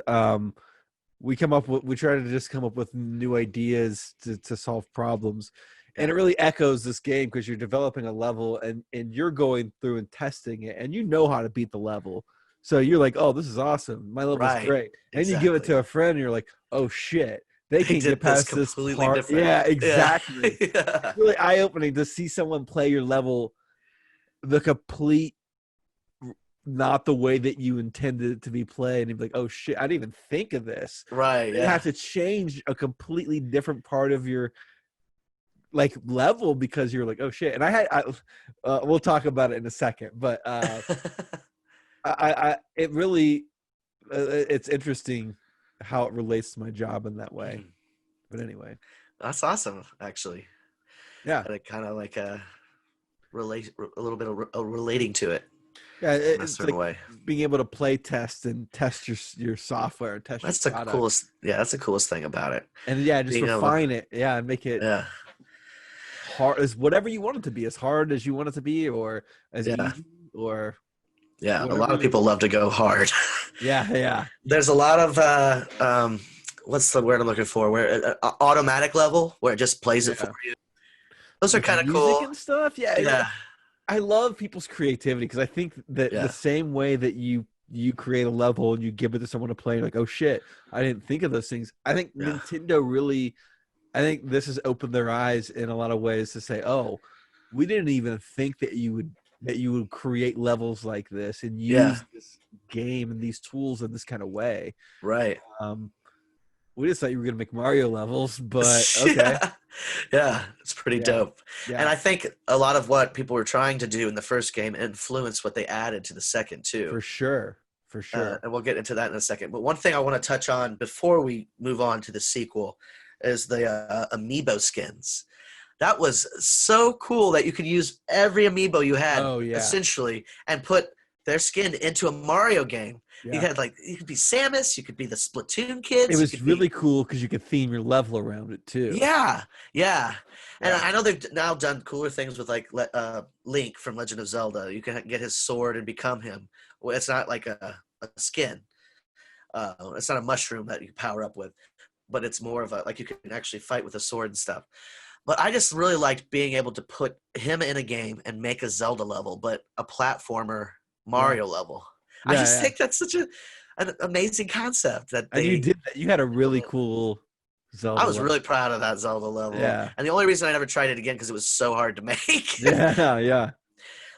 we try to just come up with new ideas to solve problems. And it really echoes this game because you're developing a level and you're going through and testing it, and you know how to beat the level. So you're like, oh, this is awesome. My level's great. And you give it to a friend and you're like, oh, shit. They can get past this part. Different. Yeah, exactly. Yeah. It's really eye-opening to see someone play your level the complete not the way that you intended it to be played. And you'd be like, oh, shit, I didn't even think of this. Right, You have to change a completely different part of your level because you're like, oh shit. And we'll talk about it in a second, but it really it's interesting how it relates to my job in that way. But anyway, that's awesome, actually. Yeah, and it kind of like relate a little bit of relating to it. Yeah, it's like way. Being able to play test and test your software and test. That's the coolest. Yeah, that's the coolest thing about it. And just refine it. Yeah, and make it. Yeah. Hard as whatever you want it to be, as hard as you want it to be, or as easy, or a lot of people love to go hard. Yeah. There's a lot of what's the word I'm looking for? Where automatic level where it just plays it for you. Those are kind of cool and stuff. Yeah. I love people's creativity because I think that the same way that you create a level and you give it to someone to play, you're like, oh shit, I didn't think of those things. I think Nintendo really. I think this has opened their eyes in a lot of ways to say, "Oh, we didn't even think that you would create levels like this and use this game and these tools in this kind of way." Right. We just thought you were gonna make Mario levels, but okay. Yeah, it's pretty Yeah. dope. Yeah. And I think a lot of what people were trying to do in the first game influenced what they added to the second too. For sure. For sure. And we'll get into that in a second. But one thing I want to touch on before we move on to the sequel is the amiibo skins. That was so cool that you could use every amiibo you had, essentially, and put their skin into a Mario game. Yeah. You had you could be Samus, you could be the Splatoon kids. It was really cool because you could theme your level around it too. Yeah. And I know they've now done cooler things with Link from Legend of Zelda. You can get his sword and become him. Well, it's not like a skin. It's not a mushroom that you power up with, but it's more of you can actually fight with a sword and stuff. But I just really liked being able to put him in a game and make a Zelda level, but a platformer Mario level. I just think that's such an amazing concept that and you did that. You had a really cool Zelda. I was really proud of that Zelda level. Yeah. And the only reason I never tried it again because it was so hard to make. Yeah.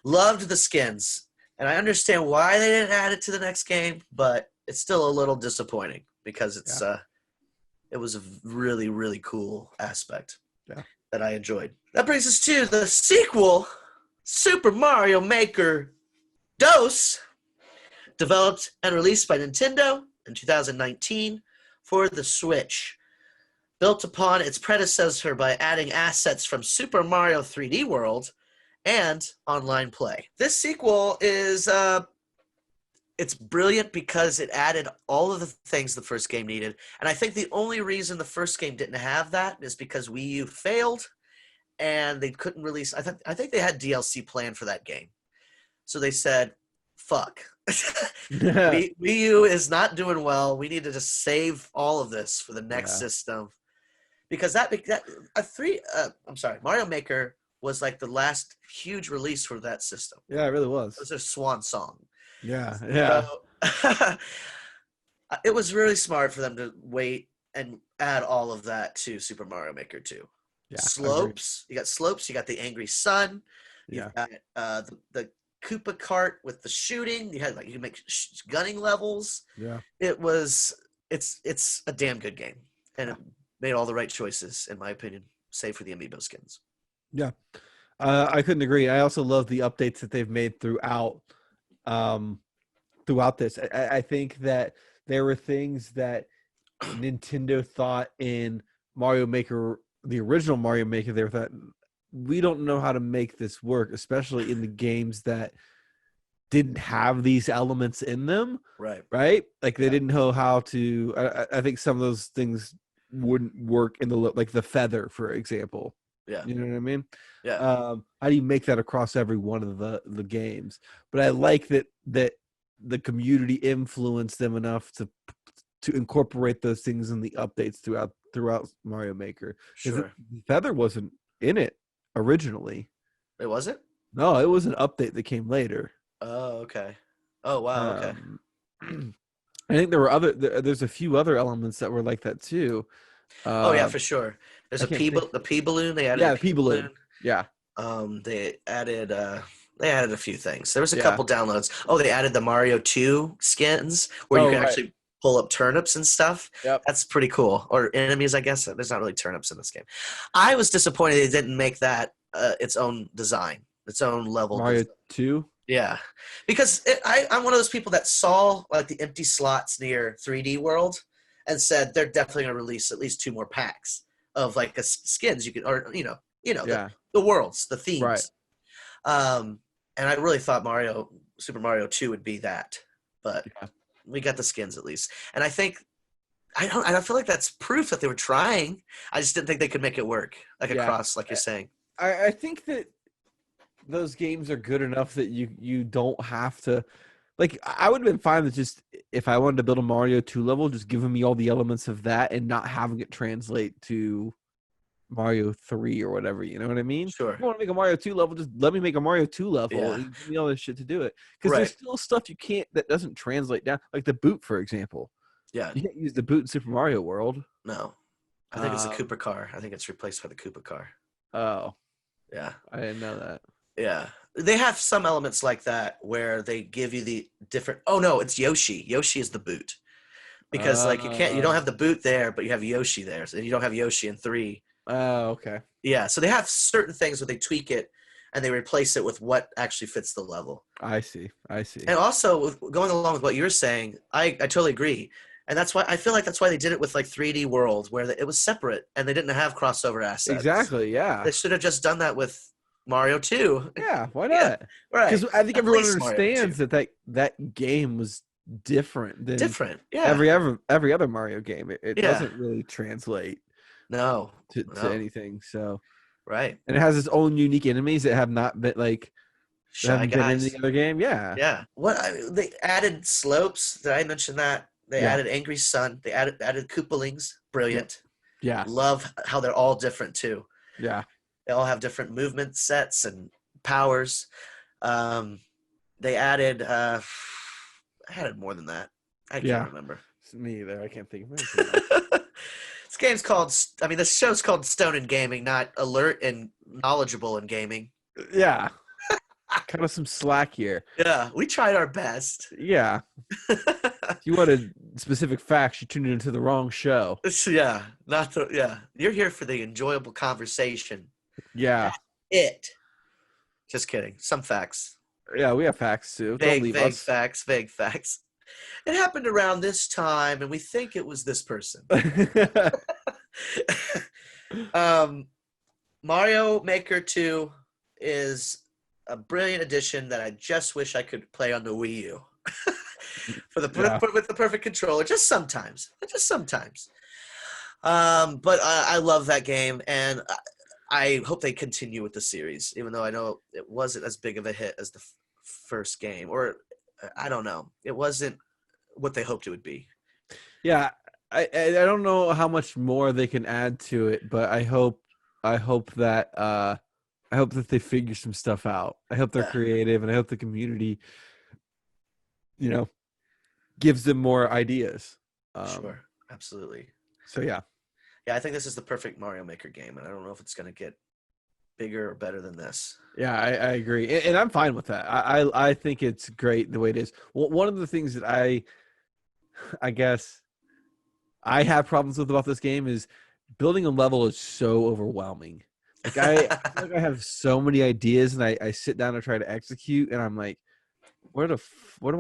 Loved the skins. And I understand why they didn't add it to the next game, but it's still a little disappointing because it was a really, really cool aspect that I enjoyed. That brings us to the sequel, Super Mario Maker DOS, developed and released by Nintendo in 2019 for the Switch. Built upon its predecessor by adding assets from Super Mario 3D World and online play. This sequel is it's brilliant because it added all of the things the first game needed. And I think the only reason the first game didn't have that is because Wii U failed and they couldn't release. I think they had DLC planned for that game. So they said, fuck. Wii U is not doing well. We need to just save all of this for the next system. Because Mario Maker was like the last huge release for that system. Yeah, it really was. It was their swan song. Yeah. So, it was really smart for them to wait and add all of that to Super Mario Maker 2. Yeah, Slopes. You got slopes. You got the angry sun. You got the Koopa cart with the shooting. You had you can make gunning levels. Yeah. It's a damn good game, and it made all the right choices in my opinion, save for the amiibo skins. Yeah. I couldn't agree. I also love the updates that they've made throughout this. I think that there were things that Nintendo thought in Mario Maker, the original Mario Maker, they thought, we don't know how to make this work, especially in the games that didn't have these elements in them. Right? Like they didn't know how to. I think some of those things wouldn't work in the feather, for example. Yeah. You know what I mean? Yeah. How do you make that across every one of the games? But I like that the community influenced them enough to incorporate those things in the updates throughout Mario Maker. Sure. Feather wasn't in it originally. It wasn't? No, it was an update that came later. Oh, okay. Oh, wow. Okay. I think there's a few other elements that were like that too. Oh yeah, for sure. There's the P balloon. They added the P balloon. Yeah. They added a few things. There was a couple downloads. Oh, they added the Mario 2 skins where you can actually pull up turnips and stuff. Yep. That's pretty cool. Or enemies, I guess. There's not really turnips in this game. I was disappointed they didn't make that its own design, its own level. Mario 2? Yeah. Because I'm one of those people that saw the empty slots near 3D World and said they're definitely going to release at least 2 more packs of skins you can, or the worlds, the themes. Right. And I really thought Super Mario 2 would be that, but we got the skins at least. And I think I don't feel like that's proof that they were trying. I just didn't think they could make it work across, like you're saying. I think that those games are good enough that you don't have to. I would have been fine with just, if I wanted to build a Mario 2 level, just giving me all the elements of that and not having it translate to Mario 3 or whatever. You know what I mean? Sure. If you want to make a Mario 2 level, just let me make a Mario 2 level and give me all this shit to do it. Because there's still stuff that doesn't translate down. Like the boot, for example. Yeah. You can't use the boot in Super Mario World. No. I think it's the Koopa car. I think it's replaced by the Koopa car. Oh. Yeah. I didn't know that. Yeah. They have some elements like that where they give you the different. Oh no, it's Yoshi. Yoshi is the boot. because like you don't have the boot there, but you have Yoshi there, and you don't have Yoshi in 3. Oh, okay. Yeah, so they have certain things where they tweak it and they replace it with what actually fits the level. I see. And also, going along with what you're saying, I totally agree. And that's why I feel like that's why they did it with like 3D World, where it was separate and they didn't have crossover assets. Exactly. Yeah. They should have just done that with Mario 2. Yeah. Why Yeah, not? right. Because I think At everyone least Mario understands 2. that game was different than Yeah. every other Mario game. It Yeah. doesn't really translate No. to anything. So Right. and it has its own unique enemies that have not been like that Shy haven't been in Guys. the other game. Yeah. Yeah. They added slopes. Did I mention that? They Yeah. added Angry Sun. They added Koopalings. Brilliant. Yeah. Love how they're all different too. Yeah. They all have different movement sets and powers. They added I added more than that. I can't remember. It's me either. I can't think of anything. This show's called Stone in Gaming, not Alert and Knowledgeable in Gaming. Yeah. Kind of some slack here. Yeah, we tried our best. Yeah. If you wanted specific facts, you tuned into the wrong show. Yeah, You're here for the enjoyable conversation. Yeah. It. Just kidding. Some facts. Yeah, we have facts too. Don't leave us. Vague facts. It happened around this time, and we think it was this person. Mario Maker 2 is a brilliant addition that I just wish I could play on the Wii U. With the perfect controller, just sometimes. But I love that game, and I hope they continue with the series, even though I know it wasn't as big of a hit as the first game, or I don't know. It wasn't what they hoped it would be. Yeah, I don't know how much more they can add to it, but I hope that they figure some stuff out. I hope they're creative, and I hope the community, gives them more ideas. Sure, absolutely. So yeah, I think this is the perfect Mario Maker game, and I don't know if it's going to get bigger or better than this. Yeah, I agree, and I'm fine with that. I think it's great the way it is. One of the things that I guess I have problems with about this game is building a level is so overwhelming. Like I feel like I have so many ideas, and I sit down and try to execute, and I'm like, where do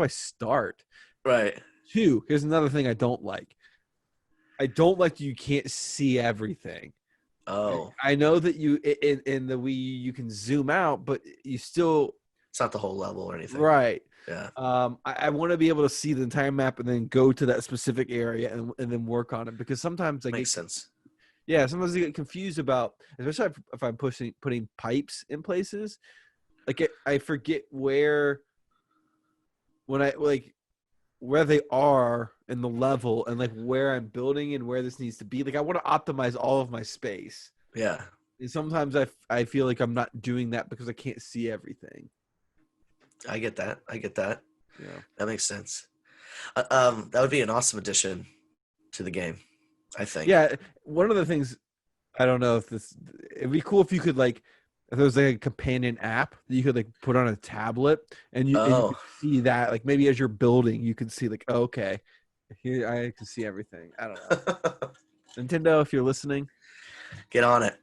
I start? Right. 2, here's another thing I don't like. I don't like you can't see everything. Oh. I know that you in the Wii you can zoom out, but you still it's not the whole level or anything. Right. Yeah. I want to be able to see the entire map and then go to that specific area and then work on it, because sometimes makes sense. Yeah, sometimes I get confused about, especially if I'm putting pipes in places. Like I forget where they are in the level, and like where I'm building and where this needs to be. Like I want to optimize all of my space. Yeah. And sometimes I feel like I'm not doing that because I can't see everything. I get that. Yeah. That makes sense. That would be an awesome addition to the game, I think. Yeah. One of the things, I don't know if it'd be cool if you could if there was like a companion app that you could put on a tablet and you could see that, like maybe as you're building, you can see okay, here I can see everything. I don't know. Nintendo, if you're listening, get on it.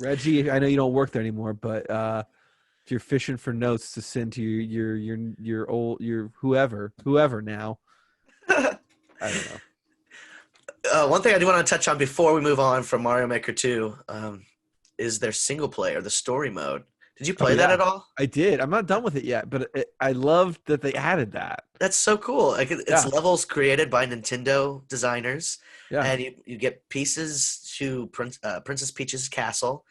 Reggie, I know you don't work there anymore, but if you're fishing for notes to send to your whoever now, I don't know. One thing I do want to touch on before we move on from Mario Maker 2 is their single player, the story mode. Did you play that at all? I did. I'm not done with it yet, but I love that they added that. That's so cool. It's levels created by Nintendo designers, and you get pieces to Princess Peach's castle,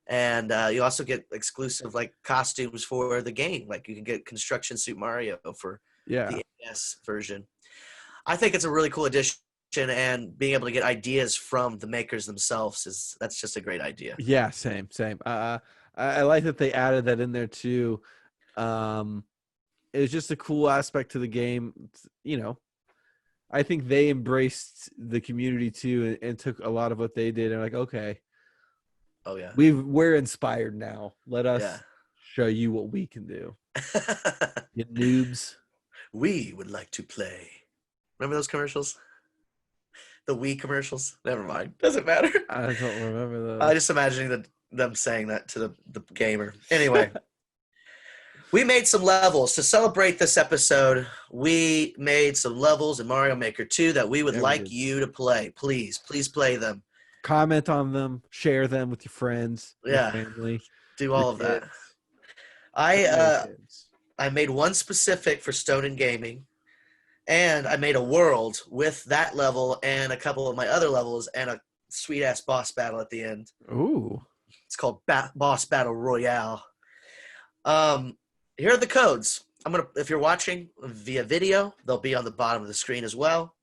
and you also get exclusive costumes for the game. Like you can get Construction Suit Mario for the NES version. I think it's a really cool addition, and being able to get ideas from the makers themselves that's just a great idea. Yeah, same. I like that they added that in there too. It was just a cool aspect to the game. I think they embraced the community too and took a lot of what they did and okay. Oh yeah. We're inspired now. Let us show you what we can do. You noobs. We would like to play. Remember those commercials? the Wii commercials. Never mind. Doesn't matter. I don't remember those. I just imagining them saying that to the gamer. Anyway, we made some levels to celebrate this episode. We made some levels in Mario Maker 2 that we would like you to play. Please play them. Comment on them, share them with your friends, your family. Do all of that. I made one specific for Stone and Gaming, and I made a world with that level and a couple of my other levels and a sweet ass boss battle at the end. Ooh. It's called Boss Battle Royale. Here are the codes. If you're watching via video, they'll be on the bottom of the screen as well.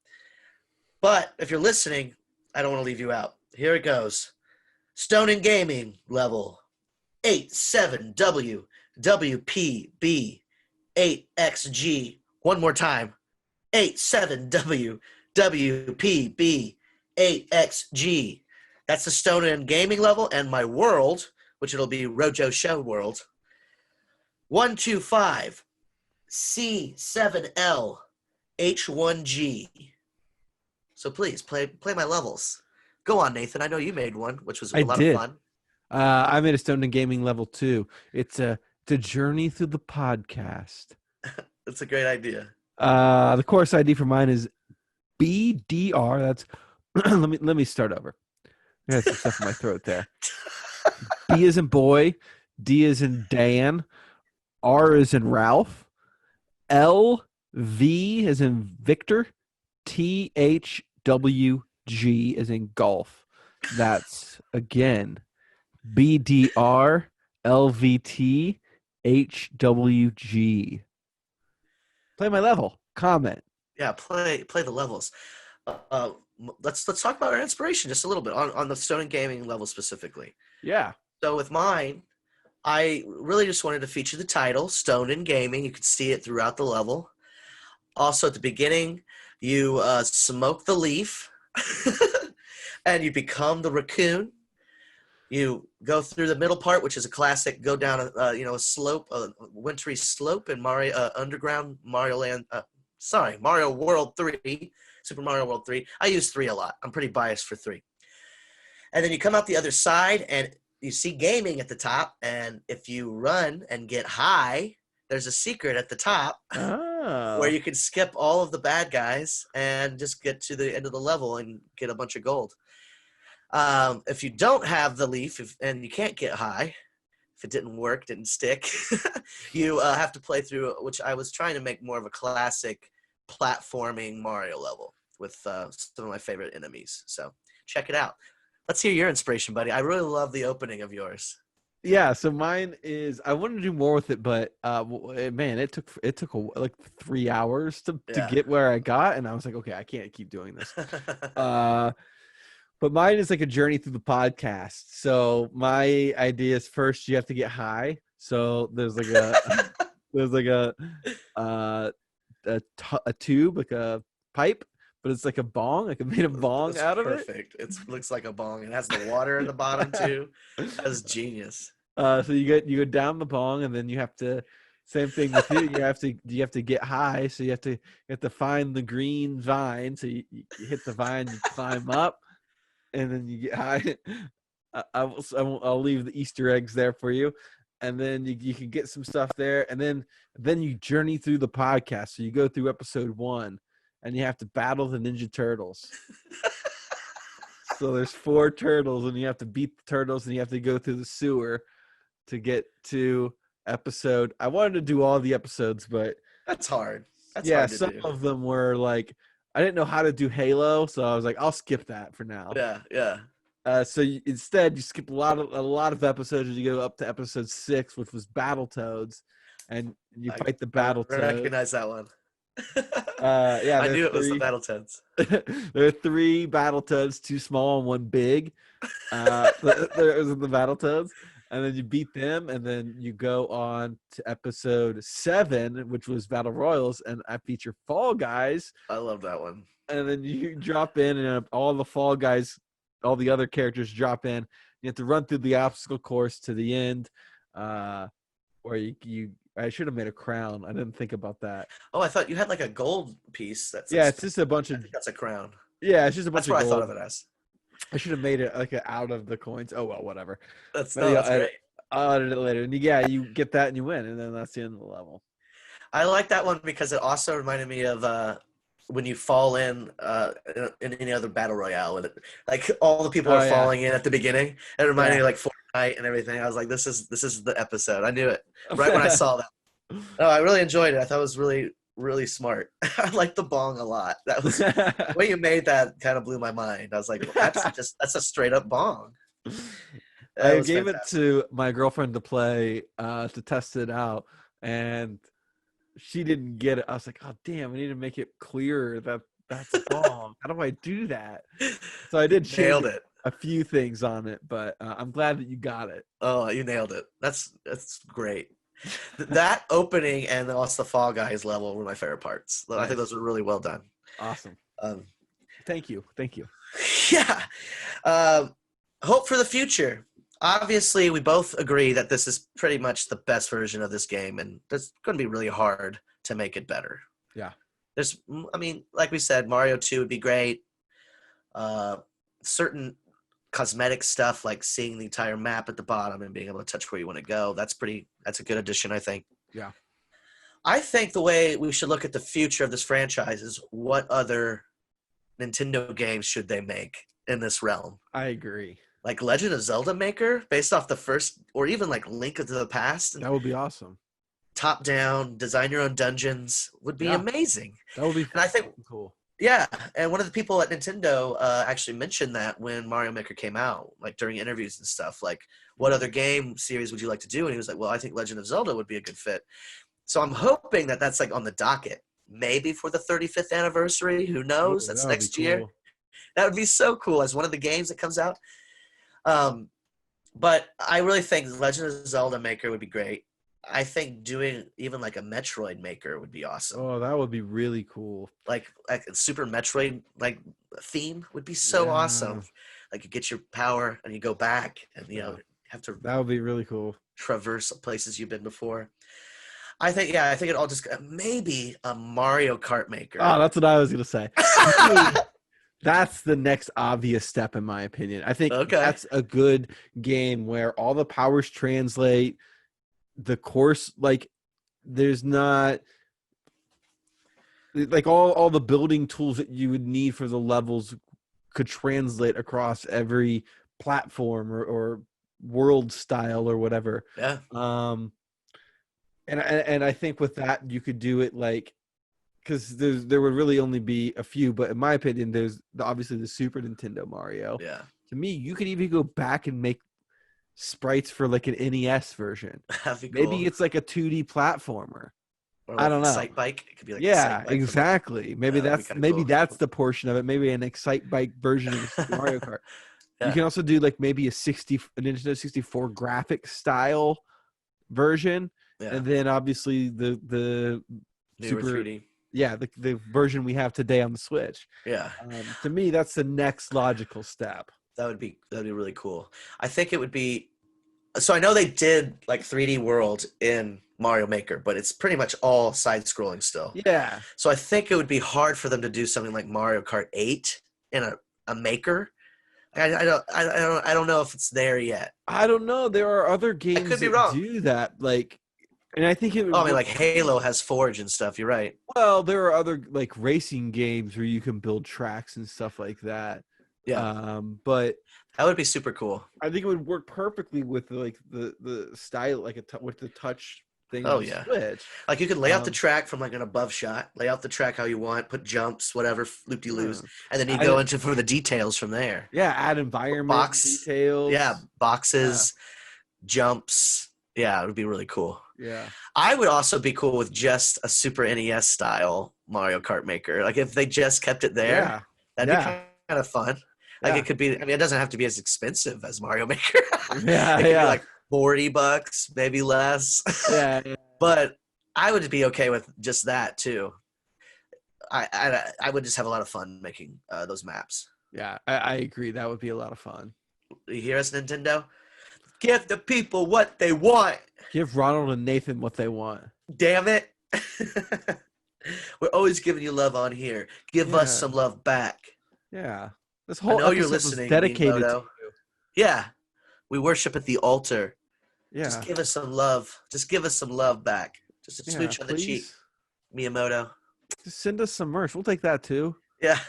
But if you're listening, I don't want to leave you out. Here it goes. Stone and Gaming level 87W WPB 8XG. One more time. 87W WPB 8XG. That's the Stone and Gaming level, and my world, which it'll be Rojo Show World. 125 C7L H1G. So please play my levels. Go on, Nathan. I know you made one, which was a lot of fun. I made a Stone and Gaming level 2. It's a journey through the podcast. That's a great idea. The course ID for mine is BDR. That's let me start over. I got some stuff in my throat there. B is in boy, D is in Dan, R is in Ralph, L V is in Victor, T H W G is in golf. That's again BDR LVT HWG. Play my level. Comment. Yeah, play the levels. Let's talk about our inspiration just a little bit on the Stone and Gaming level specifically. Yeah. So with mine, I really just wanted to feature the title, Stone and Gaming. You could see it throughout the level. Also at the beginning, you smoke the leaf and you become the raccoon. You go through the middle part, which is a classic, go down a slope, a wintry slope in Mario Mario World 3, Super Mario World 3. I use 3 a lot. I'm pretty biased for 3. And then you come out the other side and you see gaming at the top, and if you run and get high, there's a secret at the top where you can skip all of the bad guys and just get to the end of the level and get a bunch of gold. If you don't have the leaf and you can't get high, if it didn't stick, you have to play through, which I was trying to make more of a classic platforming Mario level with some of my favorite enemies. So check it out. Let's hear your inspiration, buddy. I really love the opening of yours. Yeah, so mine is, I wanted to do more with it, but man, it took like 3 hours to get where I got, and I was like, okay, I can't keep doing this. But mine is like a journey through the podcast. So my idea is first you have to get high. So there's like a tube, like a pipe, but it's like a bong. Like I made a bong out of it. Perfect. It looks like a bong. It has the water in the bottom too. That's genius. So you go down the bong, and then you have to, same thing with you. You have to get high. So you have to find the green vine. So you hit the vine, you climb up, and then you get high. I'll leave the Easter eggs there for you, and then you can get some stuff there, and then you journey through the podcast. So you go through episode 1, and you have to battle the Ninja Turtles. So there's 4 turtles, and you have to beat the turtles, and you have to go through the sewer to get to episode. I wanted to do all the episodes, but that's hard. Some of them were like, I didn't know how to do Halo, so I was like, I'll skip that for now. Yeah. So instead, you skip a lot of episodes. And you go up to episode 6, which was Battletoads, and you fight the Battletoads. I recognize that one. I knew it was the Battletoads. There are 3 Battletoads, 2 small and 1 big. There was the Battletoads, and then you beat them, and then you go on to episode 7, which was Battle Royals, and I feature Fall Guys. I love that one. And then you drop in, and all the Fall Guys, all the other characters drop in. You have to run through the obstacle course to the end, where you I should have made a crown. I didn't think about that. Oh, I thought you had like a gold piece. It's just a bunch of. I think that's a crown. Yeah, it's just a bunch That's of what I thought gold. of it as. I should have made it like out of the coins. Oh well, whatever. That's Maybe that's great. I'll edit it later. And yeah, you get that and you win, and then that's the end of the level. I like that one because it also reminded me of when you fall in any other battle royale, and like all the people Oh are yeah, falling in at the beginning. It reminded me yeah. of like Fortnite and everything. I was like, this is the episode. I knew it right when I saw that. Oh, I really enjoyed it. I thought it was really really smart. I like the bong a lot. That was the way you made that kind of blew my mind. I was like, well, that's a straight up bong. That I was gave it fantastic. to my girlfriend to play to test it out, and she didn't get it. I was like, "Oh damn, I need to make it clearer that that's a bong. How do I do that?" So I did change Nailed it. a few things on it, but I'm glad that you got it. Oh, you nailed it. That's great. That opening and also the Fall Guys level were my favorite parts. I think Nice, those were really well done. awesome. Um, Thank you, thank you. yeah. Um, hope for the future. Obviously, we both agree that this is pretty much the best version of this game, and it's going to be really hard to make it better. Yeah, I mean, like we said, Mario 2 would be great. Uh, certain cosmetic stuff like seeing the entire map at the bottom and being able to touch where you want to go, that's a good addition, I think. yeah, I think the way we should look at the future of this franchise is what other Nintendo games should they make in this realm? I agree. Like Legend of Zelda Maker, based off the first, or even like Link to the Past, and That would be awesome. top down, design your own dungeons would be Yeah, amazing. that would be And I think, cool. yeah, and one of the people at Nintendo actually mentioned that when Mario Maker came out, like during interviews and stuff, like, what other game series would you like to do? And he was like, well, I think Legend of Zelda would be a good fit. So I'm hoping that that's like on the docket, maybe for the 35th anniversary. Who Oh, knows? That's that would be next year. cool. That would be so cool as one of the games that comes out. Um, but I really think Legend of Zelda Maker would be great. I think doing even like a Metroid Maker would be awesome. Oh, that would be really cool. Like a Super Metroid like theme would be so Yeah, awesome. Like you get your power and you go back and yeah, have to that would be really cool. traverse places you've been before. I think it all just maybe a Mario Kart Maker. Oh, that's what I was gonna say. To me, that's the next obvious step, in my opinion. I think Okay. that's a good game where all the powers translate. The course, like, there's not like all the building tools that you would need for the levels could translate across every platform or world style or whatever. Yeah. And I think with that you could do it like, because there would really only be a few, but in my opinion, there's obviously the Super Nintendo Mario. Yeah. To me, you could even go back and make sprites for like an NES version. That'd be Maybe cool. it's like a 2D platformer. Or I like don't know. Excite Bike. It could be like Yeah, Excite Bike exactly. Maybe that'd be that's kinda maybe cool. that's the portion of it. Maybe an Excite Bike version of Super Mario Kart. You Yeah. can also do like maybe a Nintendo 64 graphic style version, Yeah. and then obviously the Newer super 3D. yeah the version we have today on the Switch. Yeah. To me, that's the next logical step. That'd be really cool. I think it would be so I know they did like 3D World in Mario Maker, but it's pretty much all side scrolling still. Yeah, So I think it would be hard for them to do something like Mario Kart 8 in a Maker. I don't know if it's there yet. I don't know. There are other I games could be that wrong. do that, like, and I think it would Oh, I mean, work. like Halo has Forge and stuff. You're right. Well, there are other like racing games where you can build tracks and stuff like that. Yeah, But that would be super cool. I think it would work perfectly with like the style, like with the touch thing Oh on the yeah, Switch. like you could lay out the Um, track from like an above shot, lay out the track how you want, put jumps, whatever, loop de loos, yeah. and then you go Add, into for the details from there. yeah, add environment Box, details. yeah, Yeah, boxes, jumps. Yeah, it would be really cool. yeah, I would also be cool with just a Super NES style Mario Kart Maker. Like if they just kept it there, yeah, that'd be yeah, kind of fun. Like yeah, it could be. I mean, it doesn't have to be as expensive as Mario Maker. yeah, It could be yeah, like $40, maybe less. yeah, yeah. But I would be okay with just that too. I would just have a lot of fun making those maps. Yeah, I agree. That would be a lot of fun. You hear us, Nintendo? Give the people what they want. Give Ronald and Nathan what they want. Damn it. We're always giving you love on here. Give us Yeah. some love back. Yeah. This I whole know you're episode was listening, dedicated to Miyamoto. you. Yeah, we worship at the altar. Just Yeah. give us some love. Just give us some love back. Just a Yeah. smooch on the cheek, Please. Miyamoto. Just send us some merch. We'll take that too. Yeah.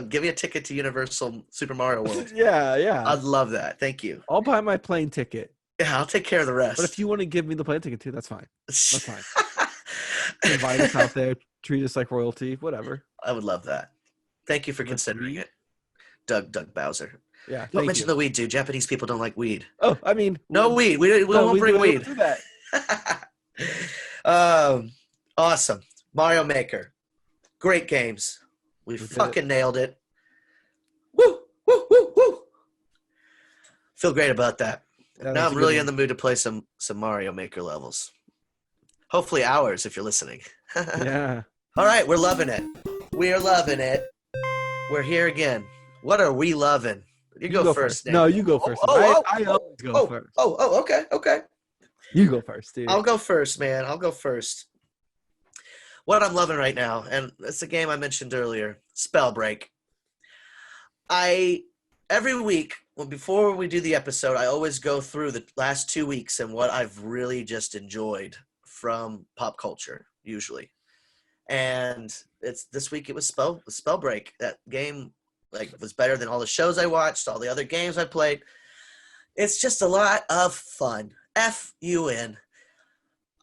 Give me a ticket to Universal Super Mario World. Yeah. Yeah. I'd love that. Thank you. I'll buy my plane ticket. Yeah, I'll take care of the But if rest. you want to give me the plane ticket too, that's fine. That's fine. Invite us out there. Treat us like royalty. Whatever. I would love that. Thank you for With considering weed? it. Doug Bowser. Yeah. Don't Thank mention you. the weed, dude. Japanese people don't like weed. Oh, I mean, No weed. We won't bring we weed. don't do that. Awesome. Mario Maker. Great games. We did fucking nailed it. Woo! Woo! Woo! Woo! Feel great about that. Yeah, Now that's I'm a good really one. in the mood to play some Mario Maker levels. Hopefully hours if you're listening. Yeah. All right, we're loving it. We are loving it. We're here again. What are we loving? You go first. No, Nathan. you go first. Oh, I always go first. Okay. You go first, dude. I'll go first, man. I'll go first. What I'm loving right now, and it's a game I mentioned earlier, Spellbreak. Every week, before we do the episode, I always go through the last 2 weeks and what I've really just enjoyed from pop culture, usually. And this week it was Spellbreak. That game was better than all the shows I watched, all the other games I played. It's just a lot of fun. F-U-N.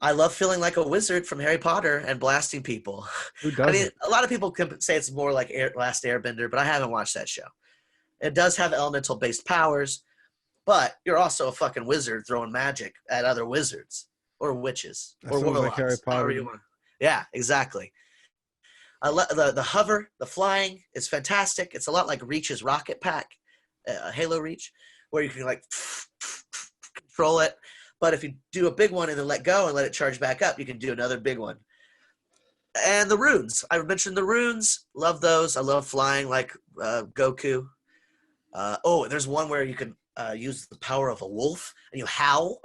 I love feeling like a wizard from Harry Potter and blasting people. Who doesn't? I mean, a lot of people can say it's more like Last Airbender, but I haven't watched that show. It does have elemental-based powers, but you're also a fucking wizard throwing magic at other wizards or witches That or sounds like warlocks. Harry Potter. However you want. Yeah, exactly. The hover, the flying is fantastic. It's a lot like Reach's rocket pack, Halo Reach, where you can control it. But if you do a big one and then let go and let it charge back up, you can do another big one. And the runes. I mentioned the runes. Love those. I love flying like Goku. There's one where you can use the power of a wolf and you howl.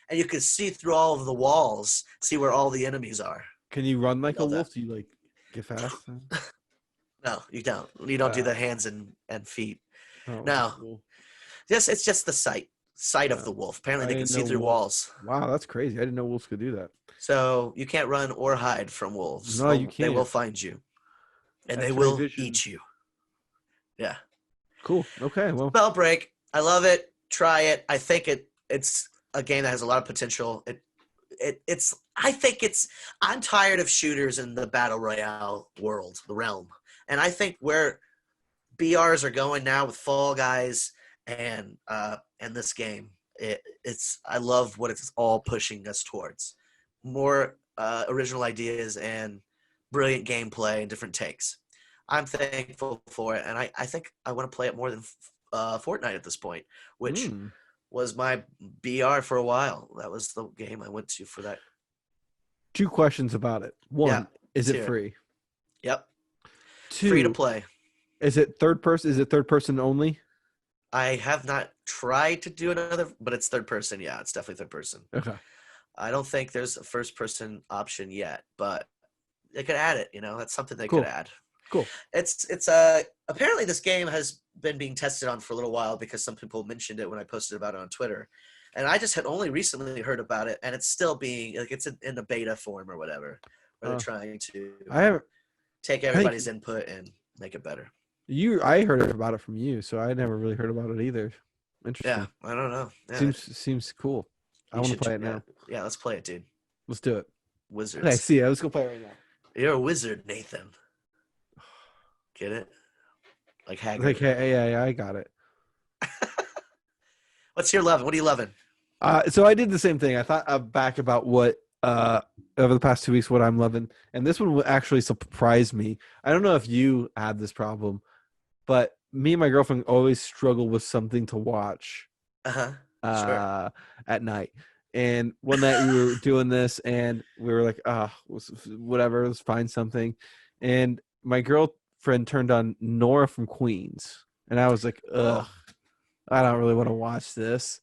And you can see through all of the walls, see where all the enemies are. Can you run like a Love that. wolf? Do you get fast? No, you don't. You don't do the hands and feet. Oh, No. cool. It's just the sight of the wolf. Apparently I they can didn't see know through walls. Wow, that's crazy. I didn't know wolves could do that. So you can't run or hide from wolves. No, you They will can't. find you. And they X-ray will vision. eat you. Yeah. Cool. Okay. Well, Spellbreak. I love it. Try it. I think it's a game that has a lot of potential. I'm tired of shooters in the battle royale world, the realm. And I think where BRs are going now with Fall Guys and this game, I love what it's all pushing us towards. More original ideas and brilliant gameplay and different takes. I'm thankful for it, and I think I want to play it more than Fortnite at this point, which was my BR for a while. That was the game I went to for that. 2 questions about it. One, is it free? Yep. 2, Free to play. Is it third person? Is it third person only? I have not tried to do another, but it's third person. Yeah, it's definitely third person. Okay. I don't think there's a first person option yet, but they could add it. That's something they Cool. could add. Cool. It's apparently this game has been being tested on for a little while because some people mentioned it when I posted about it on Twitter, and I just had only recently heard about it, and it's still being it's in the beta form or whatever, where they're trying to take everybody's input and make it better. I heard about it from you, so I never really heard about it either. Interesting. Yeah, I don't know. Yeah, Seems cool. I want to play it now. Yeah, let's play it, dude. Let's do it. Wizards. Okay, see ya. Let's go play it right now. You're a wizard, Nathan. Get it? Like Hagrid. Like, hey, I got it. What's your loving? What are you loving? So I did the same thing. I thought back about what over the past 2 weeks what I'm loving, and this one actually surprised me. I don't know if you had this problem, but me and my girlfriend always struggle with something to watch Sure. at night. And one night we were doing this, and we were like, whatever, let's find something. And my girlfriend turned on Nora from Queens, and I was like, ugh, I don't really want to watch this.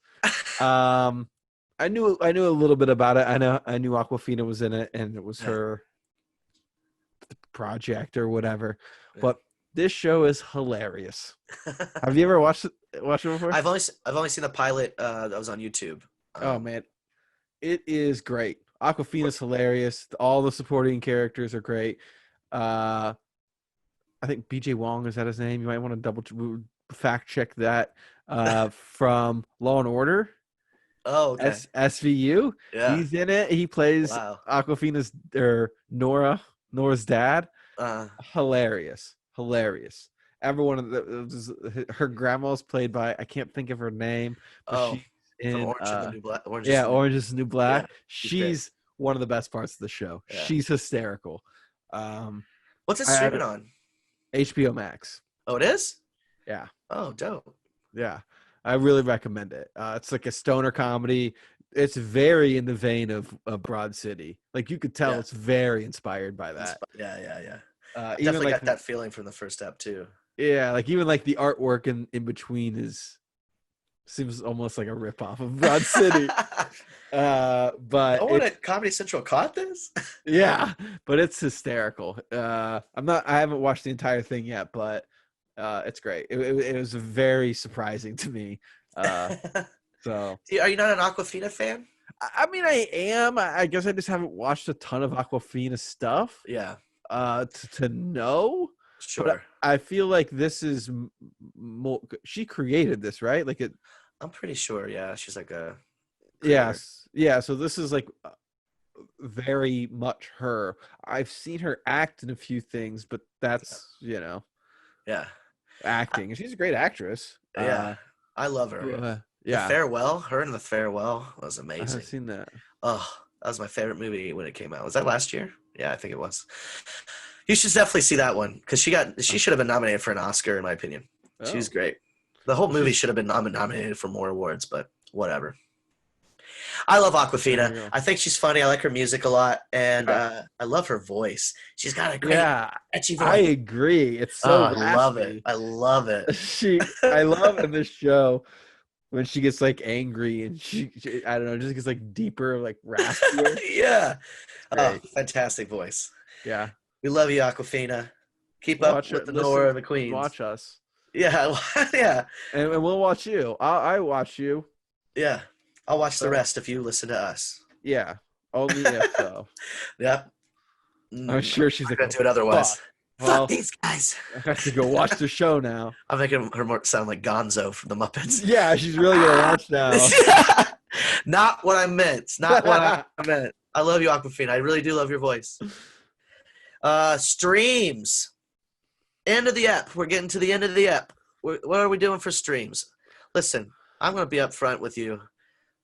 I knew a little bit about it. I knew Aquafina was in it, and it was her project or whatever. Yeah. But This show is hilarious. Have you ever watched it before? I've only seen the pilot that was on YouTube. Oh man, it is great. Aquafina's hilarious. All the supporting characters are great. I think BJ Wong, is that his name? You might want to fact check that. From Law and Order. Oh, okay. SVU. Yeah. He's in it. He plays Aquafina's or Nora's dad. Hilarious. Everyone her grandma's played by, I can't think of her name, but she's in Orange is the New Black. Orange is the New Black. Yeah, she's one of the best parts of the show. Yeah. She's hysterical. What's it streaming on? HBO Max. Oh, it is? Yeah. Oh, dope. Yeah. I really recommend it. It's like a stoner comedy. It's very in the vein of Broad City. Like you could tell it's very inspired by that. Yeah. Even got that feeling from the first step too. Yeah, like even like the artwork in between seems almost like a ripoff of Broad City. But no one at Comedy Central caught this. Yeah, but it's hysterical. I haven't watched the entire thing yet, but it's great. It was very surprising to me. So are you not an Aquafina fan? I mean, I am. I guess I just haven't watched a ton of Aquafina stuff. Yeah. To know. Sure. But I feel like this is more. She created this, right? Like it. I'm pretty sure. Yeah, she's like a. Creator. Yeah. So this is like very much her. I've seen her act in a few things, but that's acting, and she's a great actress. Yeah, I love her. Yeah, The Farewell. Her in The Farewell was amazing. I haven't seen that. Oh, that was my favorite movie when it came out. Was that last year? Yeah, I think it was. You should definitely see that one because she should have been nominated for an Oscar, in my opinion. Oh. She was great. The whole movie should have been nominated for more awards, but whatever. I love Aquafina. I think she's funny. I like her music a lot, and I love her voice. She's got a great, catchy voice. I agree. It's so raspy. I love it. I love in this show when she gets like angry and she I don't know, just gets like deeper, like raspier. Yeah. Oh, fantastic voice. Yeah. We love you, Aquafina. Keep up with the Nora and the Queens. Watch us. Yeah, yeah. And we'll watch you. I watch you. Yeah. I'll watch the rest if you listen to us. Yeah. Only if so. Yep. I'm sure she's going to do it otherwise. Fuck these guys. I have to go watch the show now. I'm making her sound like Gonzo from the Muppets. Yeah, she's really going to watch now. Not what I meant. Not what I meant. I love you, Aquafina. I really do love your voice. Streams. End of the ep. We're getting to the end of the ep. What are we doing for streams? Listen, I'm going to be up front with you.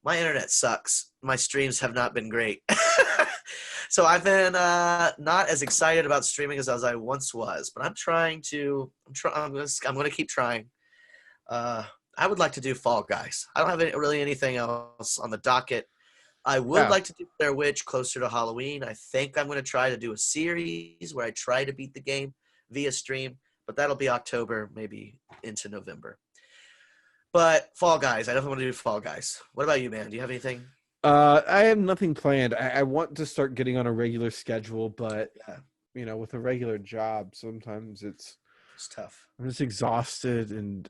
My internet sucks. My streams have not been great. So I've been not as excited about streaming as I once was, but I'm going to keep trying. I would like to do Fall Guys. I don't have really anything else on the docket. I would like to do Blair Witch closer to Halloween. I think I'm going to try to do a series where I try to beat the game via stream, but that'll be October, maybe into November. But Fall Guys, I definitely want to do Fall Guys. What about you, man? Do you have anything? I have nothing planned. I want to start getting on a regular schedule, but with a regular job, sometimes it's tough. I'm just exhausted, and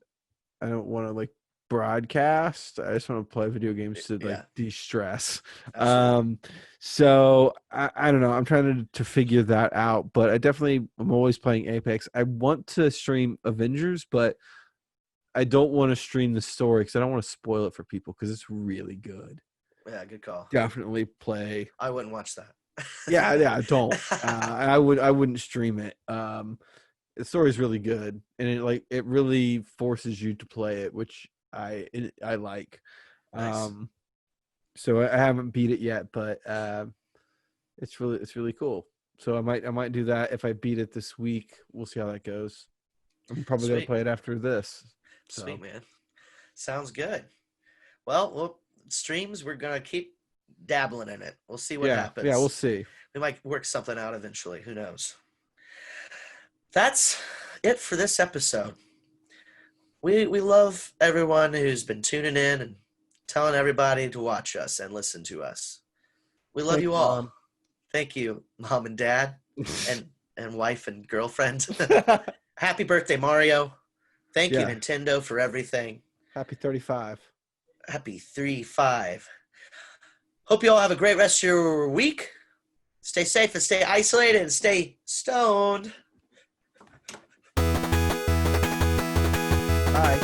I don't want to like broadcast. I just want to play video games to like de-stress. So I don't know. I'm trying to figure that out, but I'm always playing Apex. I want to stream Avengers, but I don't want to stream the story because I don't want to spoil it for people because it's really good. Yeah, good call. Definitely play. I wouldn't watch that. Yeah, don't. I wouldn't stream it. The story's really good, and it really forces you to play it, which I like. Nice. So I haven't beat it yet, but it's really cool. So I might do that if I beat it this week. We'll see how that goes. I'm probably gonna play it after this. So. Sweet, man. Sounds good. Well, streams, we're gonna keep dabbling in it. We'll see what happens. Yeah, we'll see. We might work something out eventually. Who knows? That's it for this episode. We love everyone who's been tuning in and telling everybody to watch us and listen to us. We love you all. Mom. Thank you, Mom and Dad, and wife and girlfriend. Happy birthday, Mario. Thank you, Yeah. Nintendo, for everything. Happy 35. Happy 3-5. Hope you all have a great rest of your week. Stay safe and stay isolated and stay stoned. Bye.